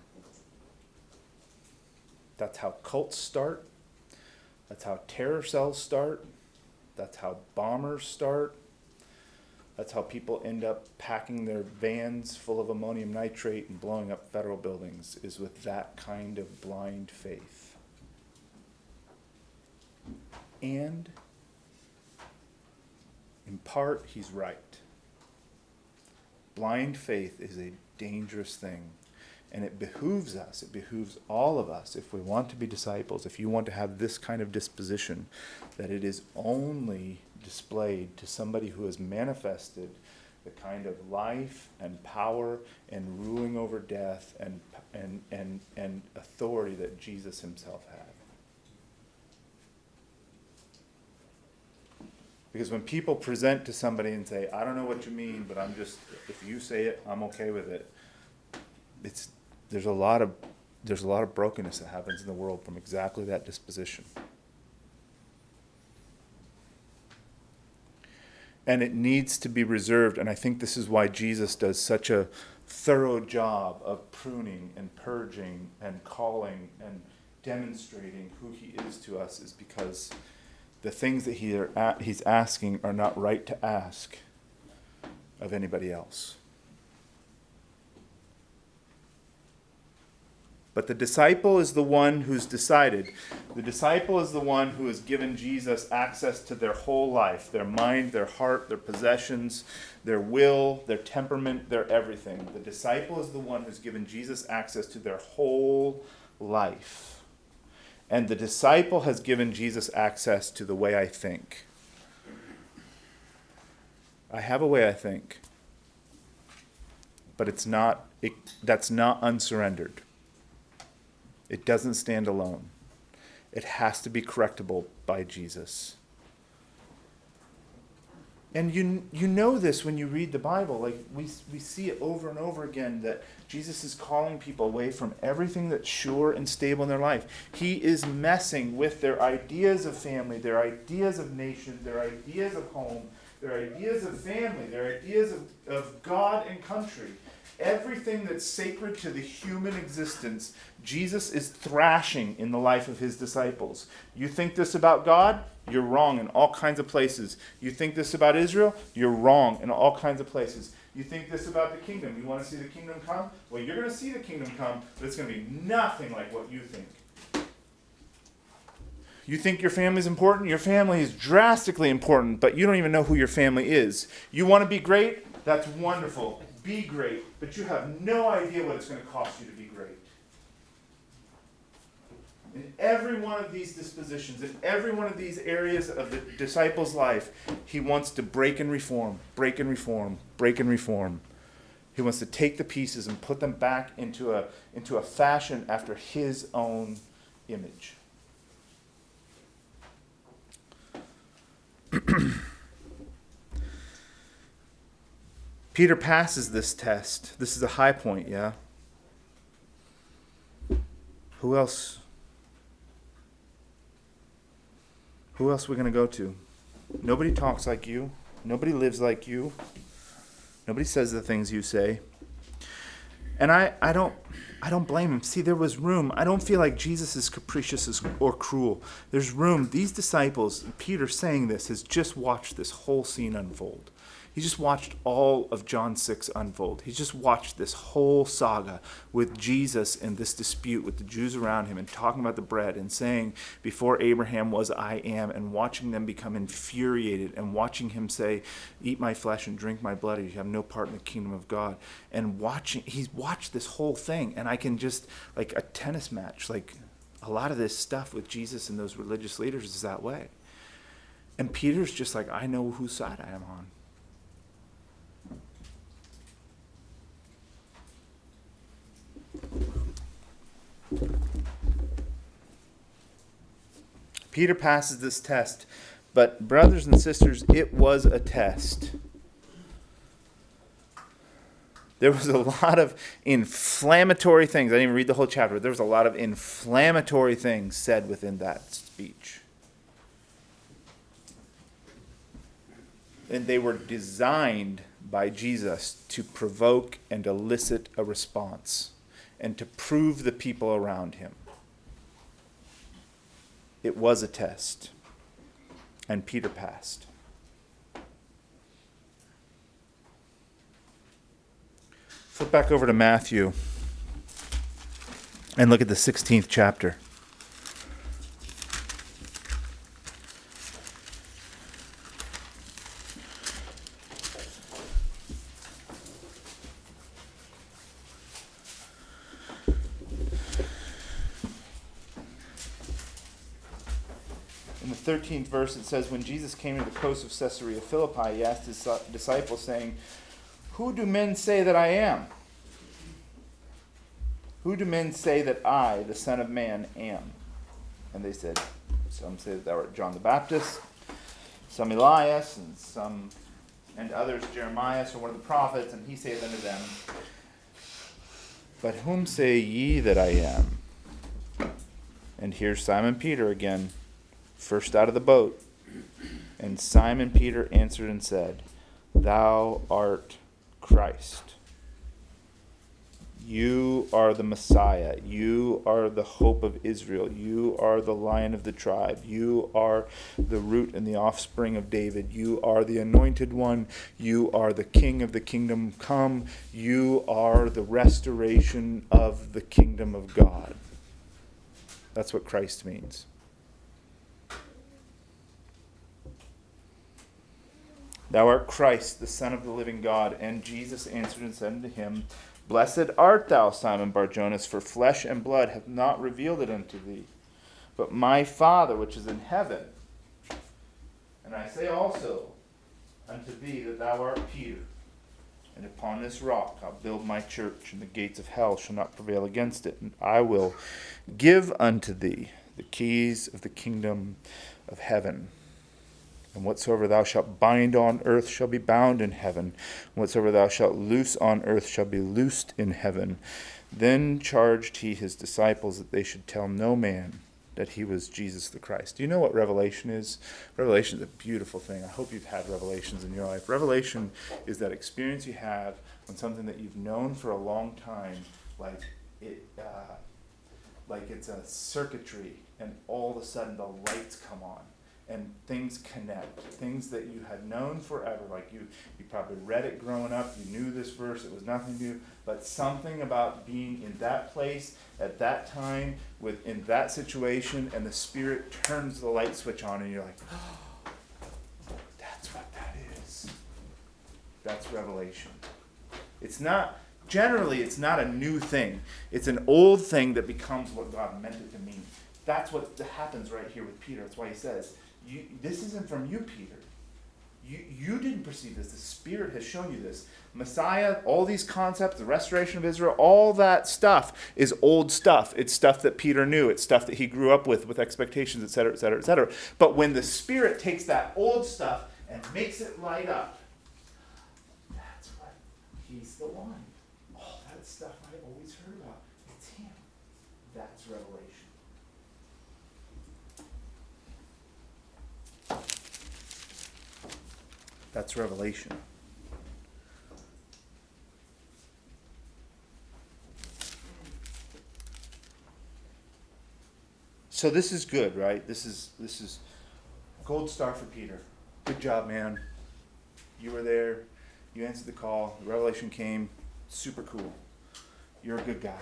That's how cults start. That's how terror cells start. That's how bombers start. That's how people end up packing their vans full of ammonium nitrate and blowing up federal buildings, is with that kind of blind faith. And in part, he's right. blind faith is a dangerous thing. And it behooves us, it behooves all of us, if we want to be disciples, if you want to have this kind of disposition, that it is only displayed to somebody who has manifested the kind of life and power and ruling over death and authority that Jesus himself had. Because when people present to somebody and say, I don't know what you mean, but if you say it, I'm okay with it, there's a lot of brokenness that happens in the world from exactly that disposition. And it needs to be reserved, and I think this is why Jesus does such a thorough job of pruning and purging and calling and demonstrating who he is to us, is because the things that he's asking are not right to ask of anybody else. But the disciple is the one who's decided. The disciple is the one who has given Jesus access to their whole life, their mind, their heart, their possessions, their will, their temperament, their everything. The disciple is the one who's given Jesus access to their whole life. And the disciple has given Jesus access to the way I think. I have a way I think. But that's not unsurrendered. It doesn't stand alone. It has to be correctable by Jesus. And you know this when you read the Bible. Like we see it over and over again, that Jesus is calling people away from everything that's sure and stable in their life. He is messing with their ideas of family, their ideas of nation, their ideas of home, their ideas of family, their ideas of God and country. Everything that's sacred to the human existence, Jesus is thrashing in the life of his disciples. You think this about God? You're wrong in all kinds of places. You think this about Israel? You're wrong in all kinds of places. You think this about the kingdom? You want to see the kingdom come? Well, you're going to see the kingdom come, but it's going to be nothing like what you think. You think your family is important? Your family is drastically important, but you don't even know who your family is. You want to be great? That's wonderful. Be great, but you have no idea what it's going to cost you to be great. In every one of these dispositions, in every one of these areas of the disciple's life, he wants to break and reform, break and reform, break and reform. He wants to take the pieces and put them back into a fashion after his own image. Peter passes this test. This is a high point, yeah? Who else? Who else are we going to go to? Nobody talks like you. Nobody lives like you. Nobody says the things you say. And I don't blame him. See, there was room. I don't feel like Jesus is capricious or cruel. There's room. These disciples, Peter saying this, has just watched this whole scene unfold. He just watched all of John 6 unfold. He's just watched this whole saga with Jesus and this dispute with the Jews around him and talking about the bread and saying, before Abraham was, I am, and watching them become infuriated and watching him say, eat my flesh and drink my blood, or you have no part in the kingdom of God. And he's watched this whole thing, and I can just, like a tennis match, like a lot of this stuff with Jesus and those religious leaders is that way. And Peter's just like, I know whose side I am on. Peter passes this test, but brothers and sisters, it was a test. There was a lot of inflammatory things. I didn't even read the whole chapter. There was a lot of inflammatory things said within that speech. And they were designed by Jesus to provoke and elicit a response and to prove the people around him. It was a test, and Peter passed. Flip back over to Matthew and look at the 16th chapter. In the 13th verse, it says, when Jesus came to the coast of Caesarea Philippi, he asked his disciples, saying, who do men say that I am? Who do men say that I, the Son of Man, am? And they said, some say that thou art John the Baptist, some Elias, and others Jeremiah, or one of the prophets. And he saith unto them, but whom say ye that I am? And here's Simon Peter again, first out of the boat. And Simon Peter answered and said, thou art Christ. You are the Messiah. You are the hope of Israel. You are the Lion of the tribe. You are the root and the offspring of David. You are the anointed one. You are the King of the kingdom come. You are the restoration of the kingdom of God. That's what Christ means. Thou art Christ, the Son of the living God. And Jesus answered and said unto him, blessed art thou, Simon Bar-Jonas, for flesh and blood hath not revealed it unto thee, but my Father which is in heaven. And I say also unto thee that thou art Peter, and upon this rock I'll build my church, and the gates of hell shall not prevail against it. And I will give unto thee the keys of the kingdom of heaven. And whatsoever thou shalt bind on earth shall be bound in heaven. And whatsoever thou shalt loose on earth shall be loosed in heaven. Then charged he his disciples that they should tell no man that he was Jesus the Christ. Do you know what Revelation is? Revelation is a beautiful thing. I hope you've had revelations in your life. Revelation is that experience you have when something that you've known for a long time, like it's a circuitry, and all of a sudden the lights come on. And things connect, things that you had known forever. Like you probably read it growing up, you knew this verse, it was nothing new, but something about being in that place at that time, in that situation, and the Spirit turns the light switch on, and you're like, oh, that's what that is. That's revelation. Generally, it's not a new thing. It's an old thing that becomes what God meant it to mean. That's what happens right here with Peter. That's why he says, this isn't from you, Peter. You didn't perceive this. The Spirit has shown you this. Messiah, all these concepts, the restoration of Israel, all that stuff is old stuff. It's stuff that Peter knew. It's stuff that he grew up with expectations, etc., etc., etc. But when the Spirit takes that old stuff and makes it light up, that's what he's the one. All that stuff I always heard about, it's him. That's revelation. That's revelation. So this is good, right? This is gold star for Peter. Good job, man. You were there. You answered the call. The revelation came. Super cool. You're a good guy.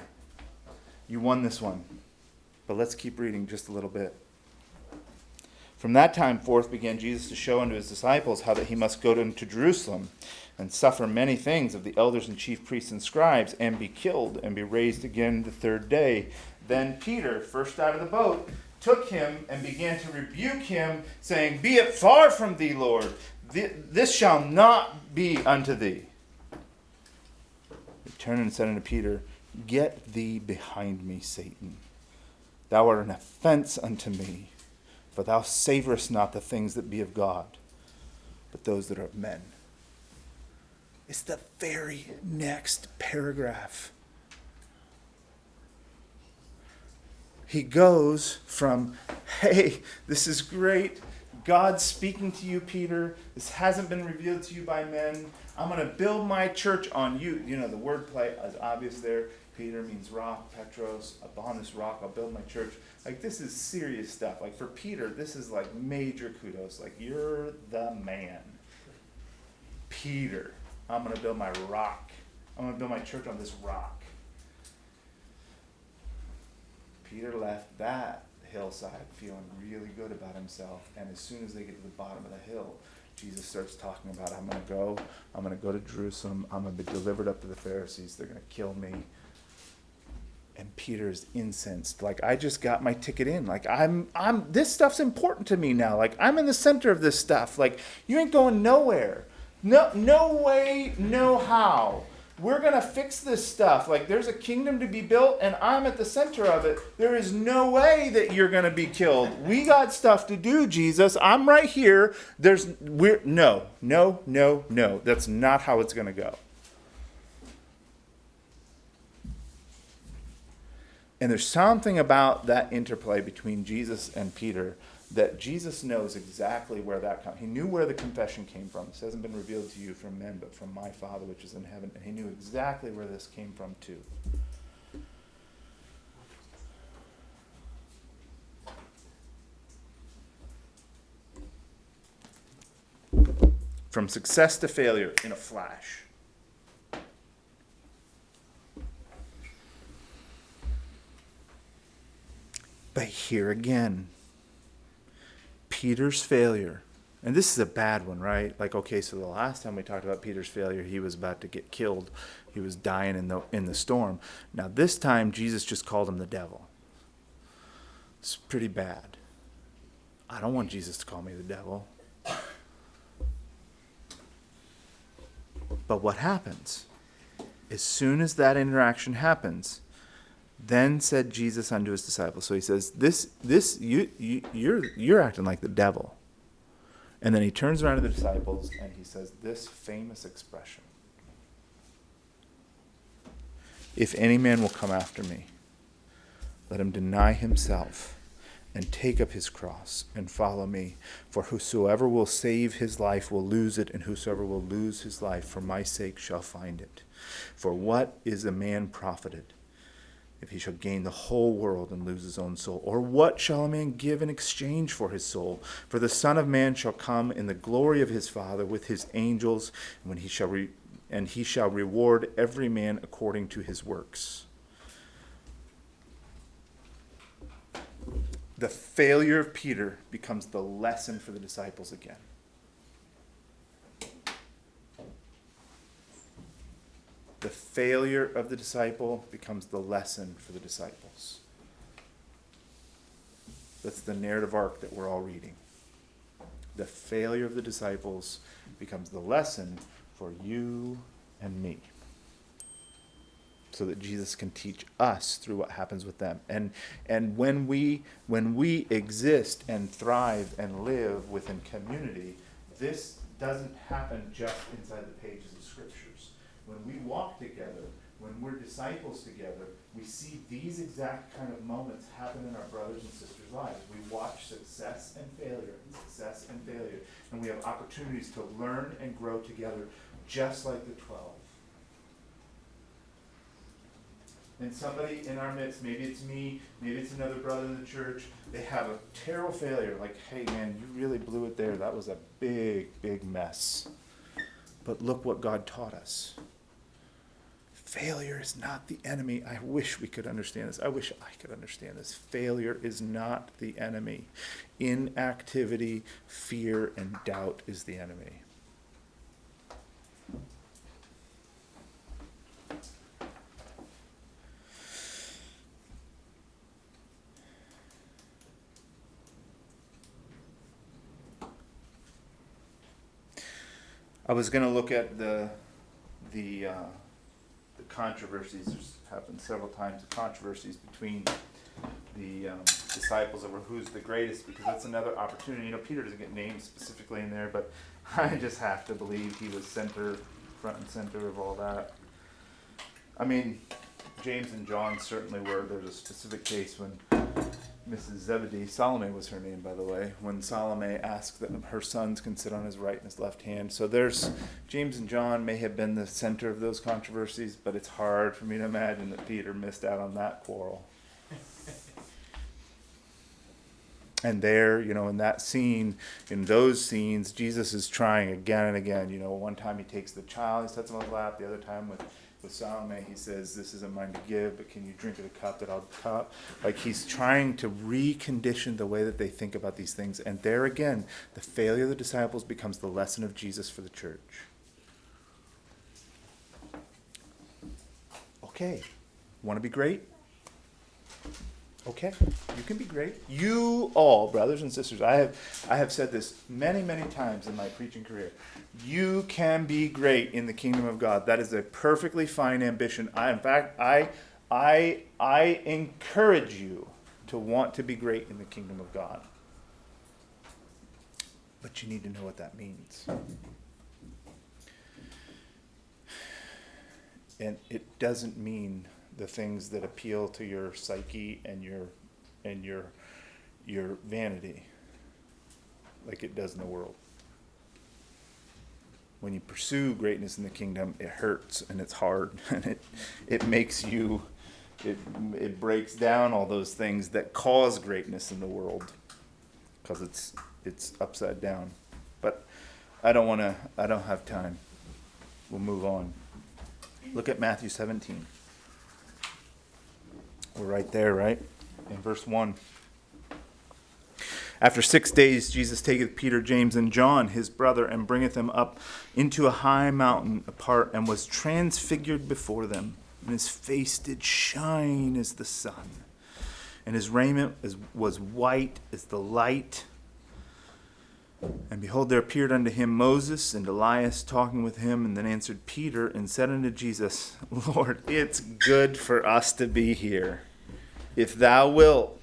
You won this one. But let's keep reading just a little bit. From that time forth began Jesus to show unto his disciples how that he must go to Jerusalem and suffer many things of the elders and chief priests and scribes, and be killed, and be raised again the third day. Then Peter, first out of the boat, took him and began to rebuke him, saying, be it far from thee, Lord. This shall not be unto thee. He turned and said unto Peter, get thee behind me, Satan. Thou art an offense unto me. For thou savorest not the things that be of God, but those that are of men. It's the very next paragraph. He goes from, hey, this is great. God's speaking to you, Peter. This hasn't been revealed to you by men. I'm going to build my church on you. You know, the wordplay is obvious there. Peter means rock, Petros. Upon this rock, I'll build my church. Like, this is serious stuff. Like, for Peter, this is like major kudos. Like, you're the man. Peter, I'm going to build my rock. I'm going to build my church on this rock. Peter left that hillside feeling really good about himself. And as soon as they get to the bottom of the hill, Jesus starts talking about, I'm going to go to Jerusalem. I'm going to be delivered up to the Pharisees. They're going to kill me. And Peter is incensed. Like, I just got my ticket in. Like, this stuff's important to me now. Like, I'm in the center of this stuff. Like, you ain't going nowhere. No way, no how. We're going to fix this stuff. Like, there's a kingdom to be built, and I'm at the center of it. There is no way that you're going to be killed. We got stuff to do, Jesus. I'm right here. No. That's not how it's going to go. And there's something about that interplay between Jesus and Peter that Jesus knows exactly where that comes. He knew where the confession came from. This hasn't been revealed to you from men, but from my Father which is in heaven. And he knew exactly where this came from too. From success to failure in a flash. But here again, Peter's failure, and this is a bad one, right? Like, okay, so the last time we talked about Peter's failure, he was about to get killed. He was dying in the storm. Now this time, Jesus just called him the devil. It's pretty bad. I don't want Jesus to call me the devil. But what happens? As soon as that interaction happens, then said Jesus unto his disciples. So he says, you're acting like the devil. And then he turns around to the disciples and he says this famous expression. If any man will come after me, let him deny himself and take up his cross and follow me. For whosoever will save his life will lose it, and whosoever will lose his life for my sake shall find it. For what is a man profited if he shall gain the whole world and lose his own soul? Or what shall a man give in exchange for his soul? For the Son of Man shall come in the glory of his Father with his angels, and he shall reward every man according to his works. The failure of Peter becomes the lesson for the disciples again. The failure of the disciple becomes the lesson for the disciples. That's the narrative arc that we're all reading. The failure of the disciples becomes the lesson for you and me, so that Jesus can teach us through what happens with them. And when we exist and thrive and live within community, this doesn't happen just inside the pages of Scriptures. When we walk together, when we're disciples together, we see these exact kind of moments happen in our brothers and sisters' lives. We watch success and failure, and we have opportunities to learn and grow together, just like the 12. And somebody in our midst, maybe it's me, maybe it's another brother in the church, they have a terrible failure, like, hey man, you really blew it there. That was a big, big mess. But look what God taught us. Failure is not the enemy. I wish we could understand this. I wish I could understand this. Failure is not the enemy. Inactivity, fear, and doubt is the enemy. I was going to look at the controversies. There's happened several times, the controversies between the disciples over who's the greatest, because that's another opportunity. You know, Peter doesn't get named specifically in there, but I just have to believe he was front and center of all that. I mean, James and John certainly were. There's a specific case when Mrs. Zebedee, Salome was her name, by the way, when Salome asked that her sons can sit on his right and his left hand. So there's, James and John may have been the center of those controversies, but it's hard for me to imagine that Peter missed out on that quarrel. And there, you know, in that scene, in those scenes, Jesus is trying again and again. You know, one time he takes the child, he sets him on his lap. The other time with Salome, he says, this isn't mine to give, but can you drink of the cup that I'll cup? Like, he's trying to recondition the way that they think about these things. And there again, the failure of the disciples becomes the lesson of Jesus for the church. Okay, want to be great? Okay, you can be great. You all, brothers and sisters, I have said this many, many times in my preaching career. You can be great in the kingdom of God. That is a perfectly fine ambition. I encourage you to want to be great in the kingdom of God. But you need to know what that means. And it doesn't mean the things that appeal to your psyche and your vanity like it does in the world. When you pursue greatness in the kingdom, it hurts and it's hard and it makes you it breaks down all those things that cause greatness in the world because it's upside down. But I don't have time. We'll move on. Look at Matthew 17. We're right there, right? In verse 1. After 6 days, Jesus taketh Peter, James, and John, his brother, and bringeth them up into a high mountain apart, and was transfigured before them. And his face did shine as the sun, and his raiment was white as the light. And behold, there appeared unto him Moses and Elias talking with him. And then answered Peter and said unto Jesus, Lord, it's good for us to be here. If thou wilt,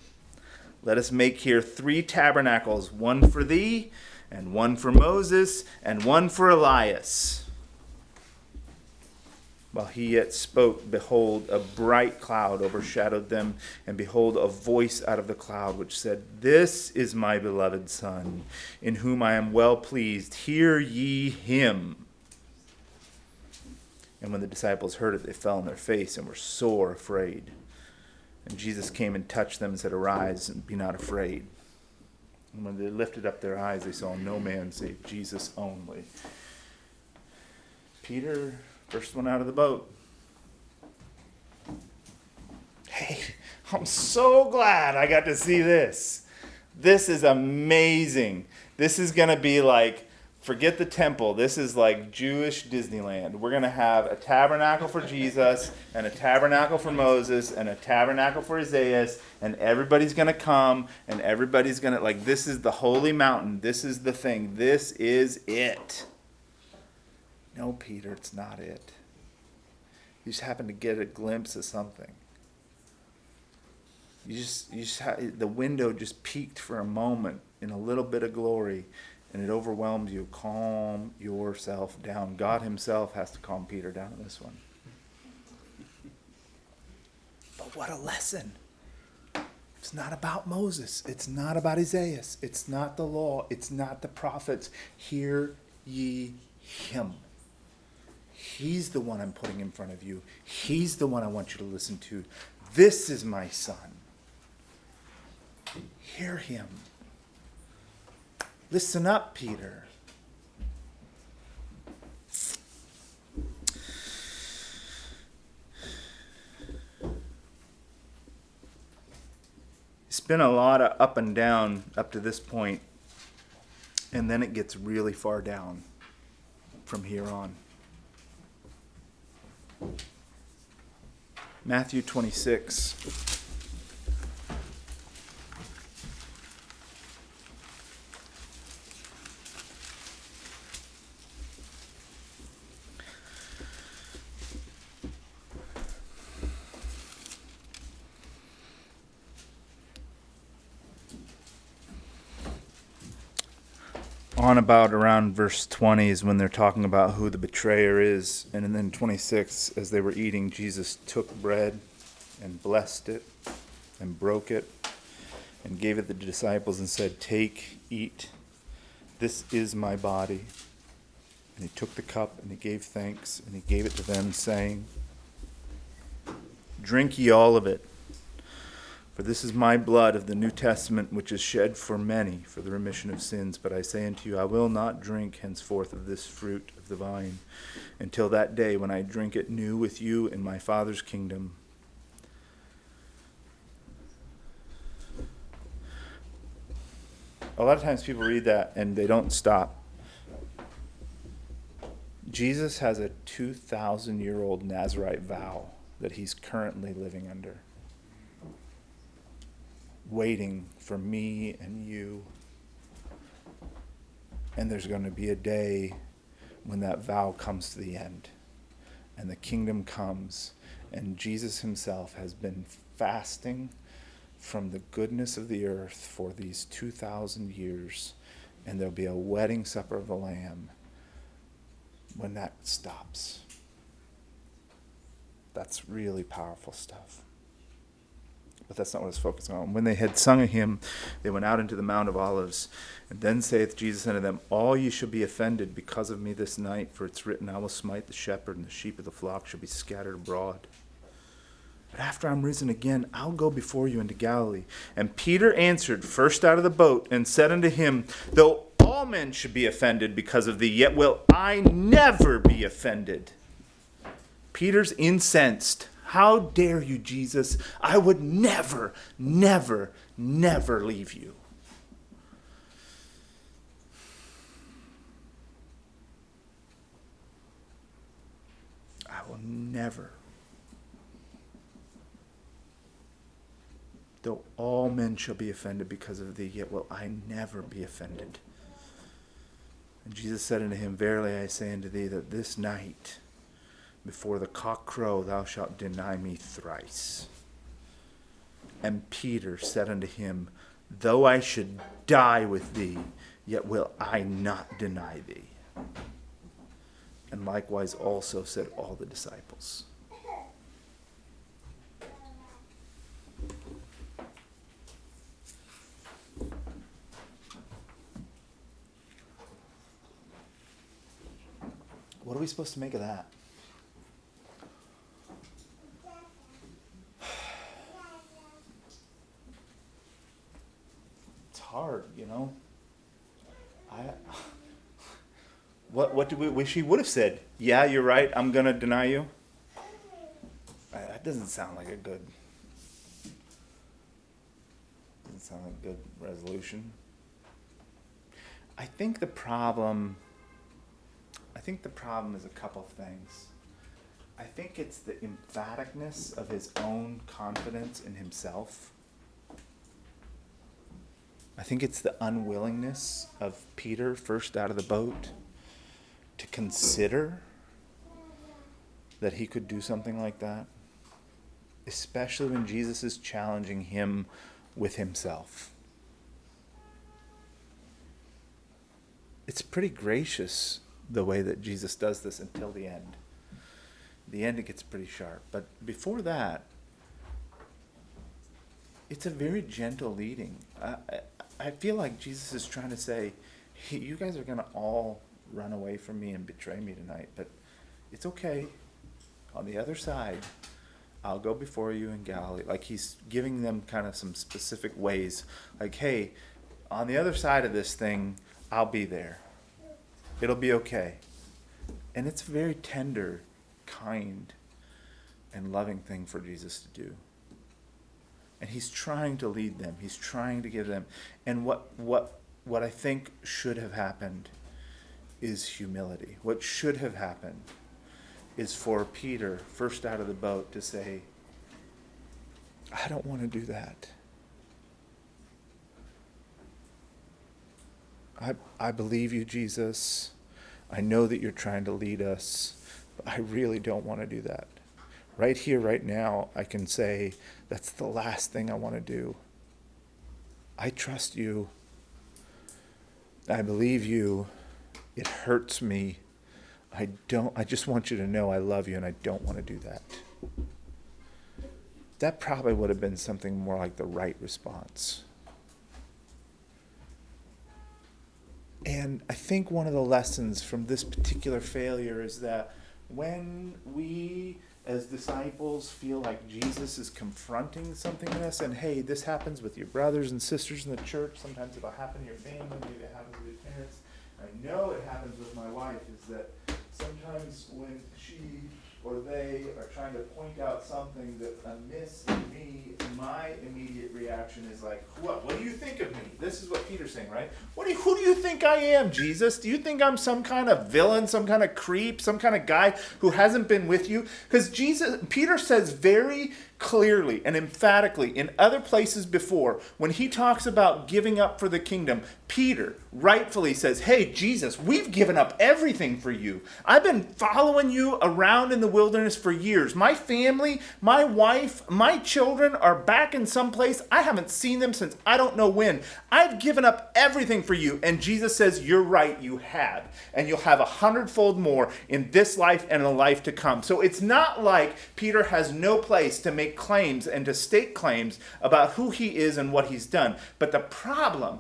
let us make here 3 tabernacles, one for thee, and one for Moses, and one for Elias. While he yet spoke, behold, a bright cloud overshadowed them, and behold, a voice out of the cloud which said, This is my beloved Son, in whom I am well pleased. Hear ye him. And when the disciples heard it, they fell on their face and were sore afraid. And Jesus came and touched them and said, Arise, and be not afraid. And when they lifted up their eyes, they saw no man save Jesus only. Peter, first one out of the boat. Hey, I'm so glad I got to see this. This is amazing. This is going to be like, forget the temple. This is like Jewish Disneyland. We're going to have a tabernacle for Jesus, and a tabernacle for Moses, and a tabernacle for Isaiah, and everybody's going to come, and everybody's going to, like, this is the holy mountain. This is the thing. This is it. No, Peter, it's not it. You just happen to get a glimpse of something. The window just peeked for a moment in a little bit of glory, and it overwhelms you. Calm yourself down. God himself has to calm Peter down in this one. But what a lesson. It's not about Moses. It's not about Isaiah. It's not the law. It's not the prophets. Hear ye him. He's the one I'm putting in front of you. He's the one I want you to listen to. This is my Son. Hear him. Listen up, Peter. It's been a lot of up and down up to this point, and then it gets really far down from here on. Matthew 26. On about around verse 20 is when they're talking about who the betrayer is. And then 26, as they were eating, Jesus took bread and blessed it and broke it and gave it to the disciples and said, Take, eat, this is my body. And he took the cup and he gave thanks and he gave it to them, saying, Drink ye all of it. For this is my blood of the New Testament, which is shed for many for the remission of sins. But I say unto you, I will not drink henceforth of this fruit of the vine, until that day when I drink it new with you in my Father's kingdom. A lot of times people read that and they don't stop. Jesus has a 2,000-year-old Nazirite vow that he's currently living under. waiting for me and you. And there's going to be a day when that vow comes to the end and the kingdom comes, and Jesus himself has been fasting from the goodness of the earth for these 2,000 years, and there'll be a wedding supper of the Lamb when that stops. That's really powerful stuff. But that's not what it's focusing on. When they had sung a hymn, they went out into the Mount of Olives. And then saith Jesus unto them, All ye shall be offended because of me this night, for it's written, I will smite the shepherd, and the sheep of the flock shall be scattered abroad. But after I'm risen again, I'll go before you into Galilee. And Peter answered, first out of the boat, and said unto him, Though all men should be offended because of thee, yet will I never be offended. Peter's incensed. How dare you, Jesus? I would never, never, never leave you. I will never. Though all men shall be offended because of thee, yet will I never be offended. And Jesus said unto him, Verily I say unto thee, that this night, before the cock crow, thou shalt deny me thrice. And Peter said unto him, Though I should die with thee, yet will I not deny thee. And likewise also said all the disciples. What are we supposed to make of that? Hard, you know. What do we wish he would have said? Yeah, you're right, I'm gonna deny you. That doesn't sound like a good resolution. I think the problem is a couple things. I think it's the emphaticness of his own confidence in himself. I think it's the unwillingness of Peter, first out of the boat, to consider that he could do something like that, especially when Jesus is challenging him with himself. It's pretty gracious the way that Jesus does this until the end. The end, it gets pretty sharp. But before that, it's a very gentle leading. I feel like Jesus is trying to say, hey, you guys are going to all run away from me and betray me tonight, but it's okay. On the other side, I'll go before you in Galilee. Like he's giving them kind of some specific ways. Like, hey, on the other side of this thing, I'll be there. It'll be okay. And it's a very tender, kind, and loving thing for Jesus to do. And he's trying to lead them. He's trying to give them. And what I think should have happened is humility. What should have happened is for Peter, first out of the boat, to say, I don't want to do that. I believe you, Jesus. I know that you're trying to lead us, but I really don't want to do that. Right here, right now, I can say, that's the last thing I want to do. I trust you. I believe you. It hurts me. I just want you to know I love you and I don't want to do that. That probably would have been something more like the right response. And I think one of the lessons from this particular failure is that when we as disciples feel like Jesus is confronting something in us, and hey, this happens with your brothers and sisters in the church, sometimes it'll happen to your family, maybe it happens with your parents. I know it happens with my wife, is that sometimes when she or they are trying to point out something that's amiss in me, my immediate reaction is like, what do you think of me? This is what Peter's saying, right? Who do you think I am, Jesus? Do you think I'm some kind of villain, some kind of creep, some kind of guy who hasn't been with you? Because Peter says very clearly and emphatically in other places before, when he talks about giving up for the kingdom, Peter rightfully says, hey, Jesus, we've given up everything for you. I've been following you around in the wilderness for years. My family, my wife, my children are back in some place. I haven't seen them since I don't know when. I've given up everything for you. And Jesus says, you're right, you have. And you'll have 100-fold more in this life and in the life to come. So it's not like Peter has no place to make claims and to state claims about who he is and what he's done. But the problem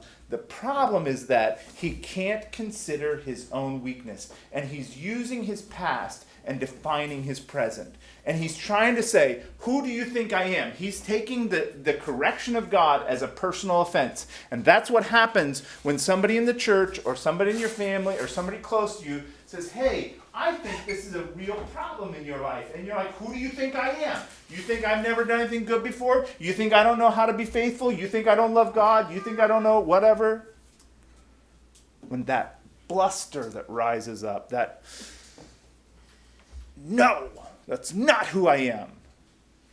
is that he can't consider his own weakness. And he's using his past and defining his present. And he's trying to say, who do you think I am? He's taking the correction of God as a personal offense. And that's what happens when somebody in the church or somebody in your family or somebody close to you says, hey, I think this is a real problem in your life. And you're like, who do you think I am? You think I've never done anything good before? You think I don't know how to be faithful? You think I don't love God? You think I don't know whatever? When that bluster that rises up, that, no, that's not who I am.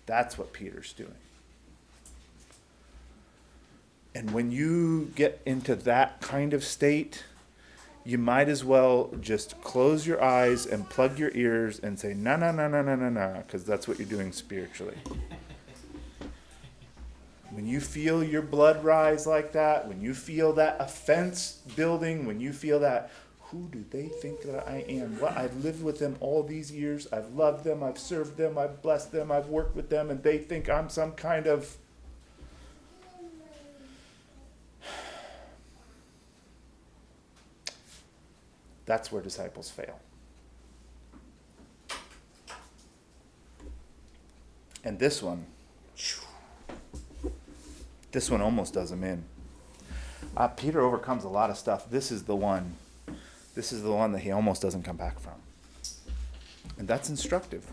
That's what Peter's doing. And when you get into that kind of state, you might as well just close your eyes and plug your ears and say, no, no, no, no, no, no, no, because that's what you're doing spiritually. When you feel your blood rise like that, when you feel that offense building, when you feel that, who do they think that I am? Well, I've lived with them all these years. I've loved them. I've served them. I've blessed them. I've worked with them. And they think I'm some kind of... That's where disciples fail. And this one almost does him in. Peter overcomes a lot of stuff. This is the one that he almost doesn't come back from. And that's instructive.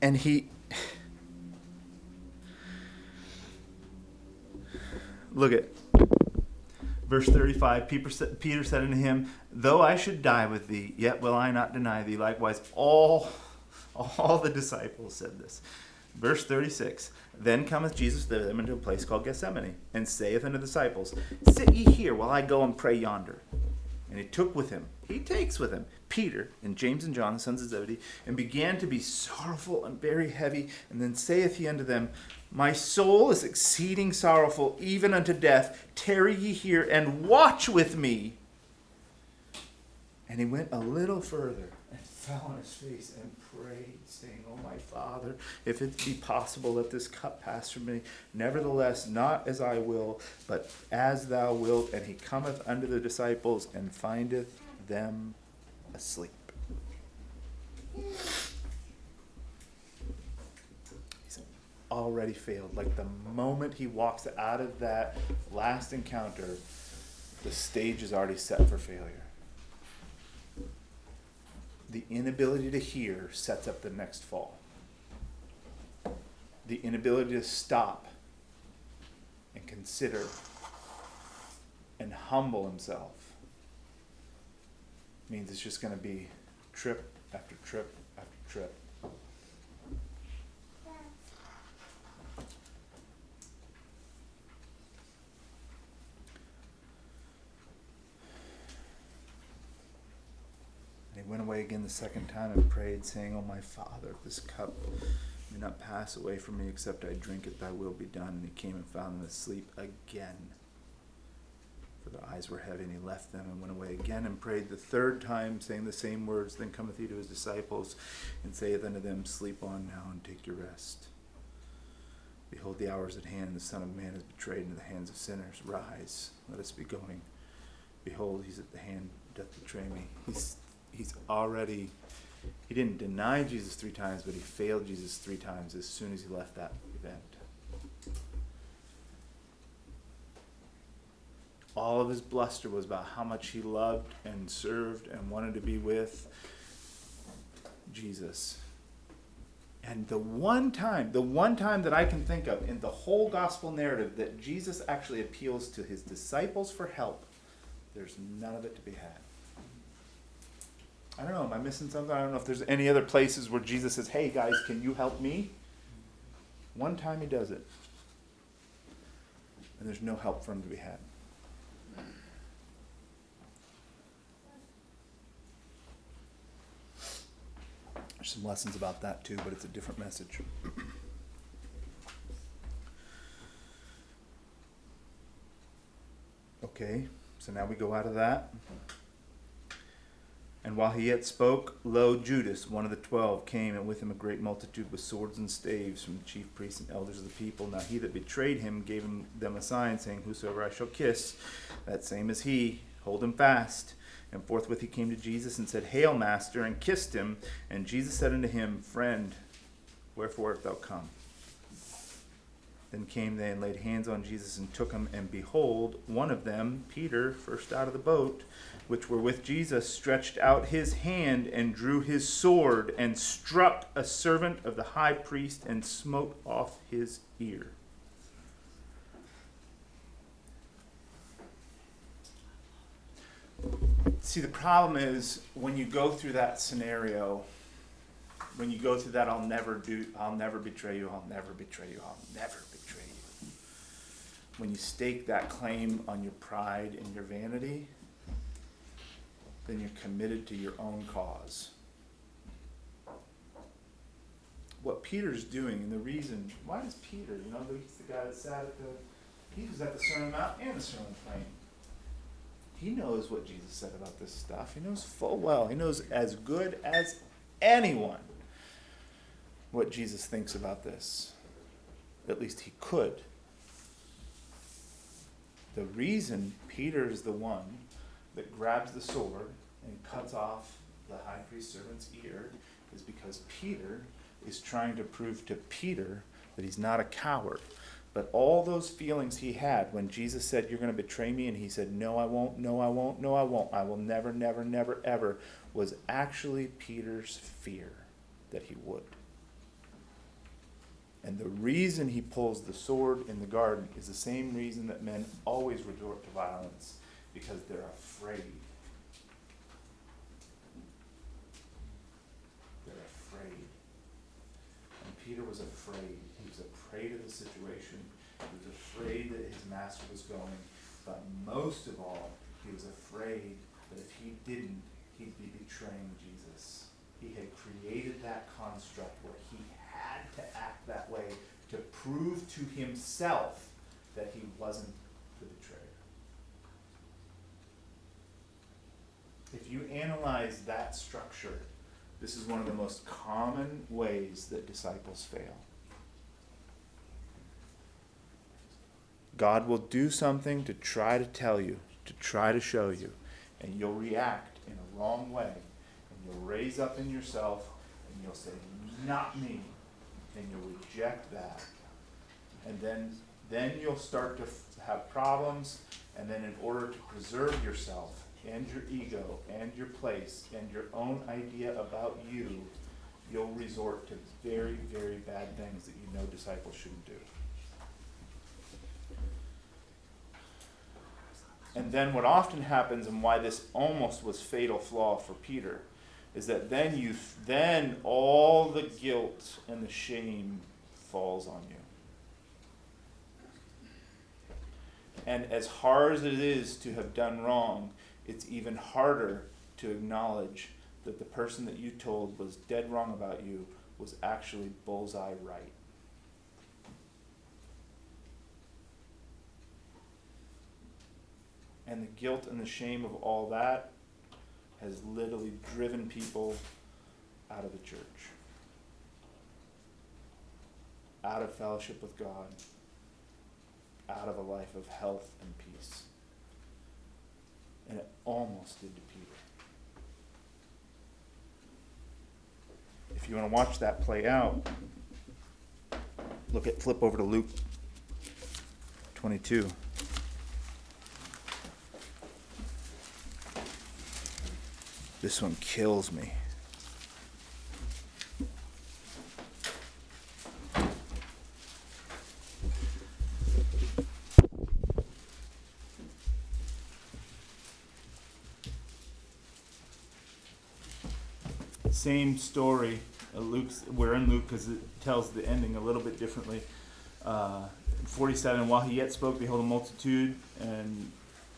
And look at verse 35. Peter said unto him, though I should die with thee, yet will I not deny thee. Likewise, all the disciples said this. Verse 36, then cometh Jesus to them into a place called Gethsemane, and saith unto the disciples, sit ye here while I go and pray yonder. And he takes with him Peter and James and John, the sons of Zebedee, and began to be sorrowful and very heavy. And then saith he unto them, my soul is exceeding sorrowful, even unto death. Tarry ye here and watch with me. And he went a little further and fell on his face and prayed, saying, O my Father, if it be possible, let this cup pass from me. Nevertheless, not as I will, but as thou wilt. And he cometh unto the disciples and findeth them asleep. He's already failed. Like the moment he walks out of that last encounter, the stage is already set for failure. The inability to hear sets up the next fall. The inability to stop and consider and humble himself means it's just going to be trip after trip after trip. And he went away again the second time and prayed, saying, O my Father, if this cup may not pass away from me except I drink it, thy will be done. And he came and found them asleep again, for their eyes were heavy. And he left them and went away again and prayed the third time, saying the same words. Then cometh he to his disciples and saith unto them, sleep on now and take your rest. Behold, the hour is at hand, and the Son of Man is betrayed into the hands of sinners. Rise, let us be going. Behold, he's at the hand, doth betray me. He didn't deny Jesus 3 times, but he failed Jesus 3 times as soon as he left that event. All of his bluster was about how much he loved and served and wanted to be with Jesus. And the one time that I can think of in the whole gospel narrative that Jesus actually appeals to his disciples for help, there's none of it to be had. I don't know, am I missing something? I don't know if there's any other places where Jesus says, hey guys, can you help me? One time he does it. And there's no help for him to be had. There's some lessons about that too, but it's a different message. Okay, so now we go out of that. And while he yet spoke, lo, Judas, one of the 12, came, and with him a great multitude with swords and staves from the chief priests and elders of the people. Now he that betrayed him gave them a sign, saying, whosoever I shall kiss, that same is he. Hold him fast. And forthwith he came to Jesus and said, Hail, Master, and kissed him. And Jesus said unto him, Friend, wherefore art thou come? Then came they and laid hands on Jesus and took him. And behold, one of them, Peter, first out of the boat, which were with Jesus, stretched out his hand and drew his sword and struck a servant of the high priest and smote off his ear. See, the problem is when you go through that scenario, when you go through that, I'll never betray you, I'll never betray you, I'll never betray you. When you stake that claim on your pride and your vanity, then you're committed to your own cause. What Peter's doing, and the reason, why does Peter, he's the guy that sat he was at the Sermon on the Mount and the Sermon on the Plain. He knows what Jesus said about this stuff. He knows full well. He knows as good as anyone what Jesus thinks about this. At least he could. The reason Peter is the one that grabs the sword and cuts off the high priest servant's ear is because Peter is trying to prove to Peter that he's not a coward. But all those feelings he had when Jesus said, you're going to betray me, and he said, no, I won't, no, I won't, no, I won't, I will never, never, never, ever, was actually Peter's fear that he would. And the reason he pulls the sword in the garden is the same reason that men always resort to violence, because they're afraid. They're afraid. And Peter was afraid. He was afraid of the situation. He was afraid that his master was going. But most of all, he was afraid that if he didn't, he'd be betraying Jesus. He had created that construct where he had to act that way to prove to himself that he wasn't the betrayer. If you analyze that structure, this is one of the most common ways that disciples fail. God will do something to try to tell you, to try to show you, and you'll react in a wrong way, and you'll raise up in yourself, and you'll say, not me, and you'll reject that. And then you'll start to have problems, and then in order to preserve yourself and your ego and your place and your own idea about you, you'll resort to very, very bad things that you know disciples shouldn't do. And then what often happens, and why this almost was fatal flaw for Peter, is that then all the guilt and the shame falls on you. And as hard as it is to have done wrong, it's even harder to acknowledge that the person that you told was dead wrong about you was actually bullseye right. And the guilt and the shame of all that has literally driven people out of the church, out of fellowship with God, out of a life of health and peace. And it almost did to Peter. If you want to watch that play out, flip over to Luke 22. This one kills me. same story. We're in Luke because it tells the ending a little bit differently. 47, while he yet spoke, behold, a multitude, and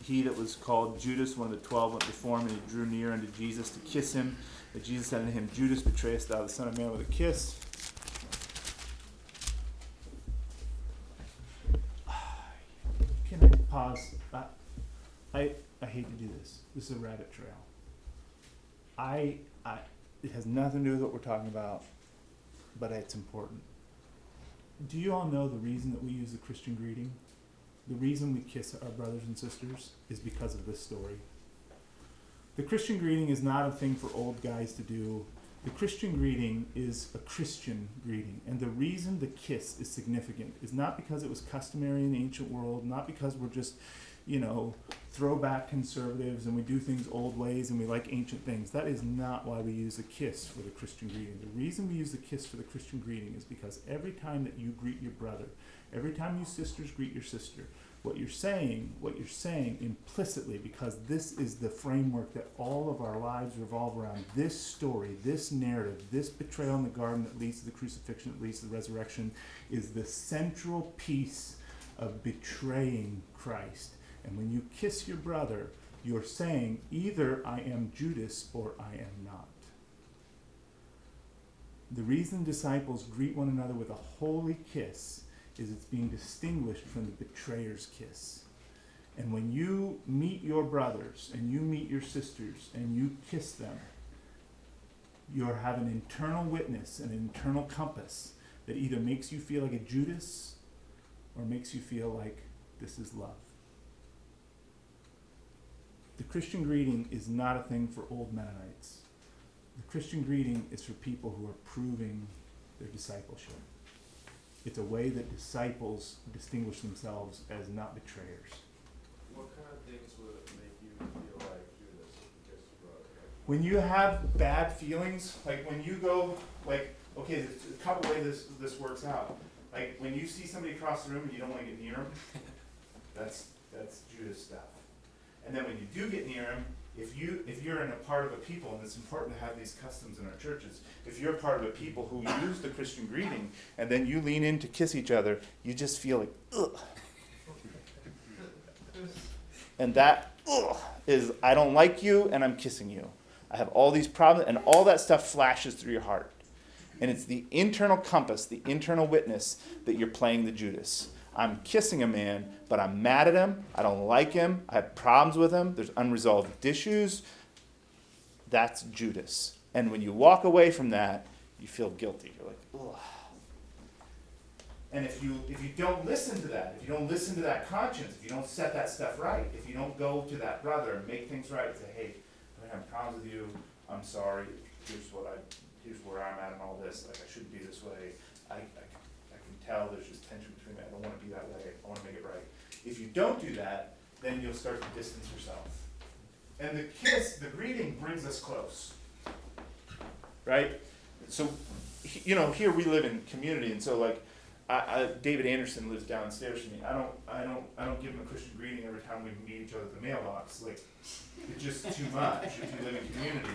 he that was called Judas, one of the 12, went before him, and he drew near unto Jesus to kiss him. But Jesus said unto him, Judas, betrayest thou the Son of Man with a kiss? Can I pause? I hate to do this. This is a rabbit trail. It has nothing to do with what we're talking about, but it's important. Do you all know the reason that we use the Christian greeting? The reason we kiss our brothers and sisters is because of this story. The Christian greeting is not a thing for old guys to do. The Christian greeting is a Christian greeting. And the reason the kiss is significant is not because it was customary in the ancient world, not because we're just, throwback conservatives and we do things old ways and we like ancient things. That is not why we use the kiss for the Christian greeting. The reason we use the kiss for the Christian greeting is because every time that you greet your brother, every time you sisters greet your sister, what you're saying implicitly, because this is the framework that all of our lives revolve around, this story, this narrative, this betrayal in the garden that leads to the crucifixion, that leads to the resurrection, is the central piece of betraying Christ. And when you kiss your brother, you're saying either I am Judas or I am not. The reason disciples greet one another with a holy kiss is it's being distinguished from the betrayer's kiss. And when you meet your brothers and you meet your sisters and you kiss them, you have an internal witness, an internal compass that either makes you feel like a Judas or makes you feel like this is love. The Christian greeting is not a thing for old Mennonites. The Christian greeting is for people who are proving their discipleship. It's a way that disciples distinguish themselves as not betrayers. What kind of things would make you feel like Judas because you brought it up? When you have bad feelings, like when you go, okay, there's a couple ways this works out. Like when you see somebody across the room and you don't want to get near them, that's Judas stuff. And then when you do get near him, if you're in a part of a people, and it's important to have these customs in our churches, if you're a part of a people who use the Christian greeting, and then you lean in to kiss each other, you just feel like, ugh. And that, ugh, is, I don't like you, and I'm kissing you. I have all these problems, and all that stuff flashes through your heart. And it's the internal compass, the internal witness, that you're playing the Judas. I'm kissing a man, but I'm mad at him. I don't like him. I have problems with him. There's unresolved issues. That's Judas. And when you walk away from that, you feel guilty. You're like, ugh. And if you don't listen to that, if you don't listen to that conscience, if you don't set that stuff right, if you don't go to that brother and make things right and say, hey, I'm having problems with you. I'm sorry. Here's where I'm at in all this. Like, I shouldn't be this way. I can tell there's just tension between that. I don't want to be that way. I want to make it right. If you don't do that, then you'll start to distance yourself. And the kiss, the greeting, brings us close. Right? So, here we live in community, and so David Anderson lives downstairs from me. I don't give him a Christian greeting every time we meet each other at the mailbox. It's just too much if you live in community.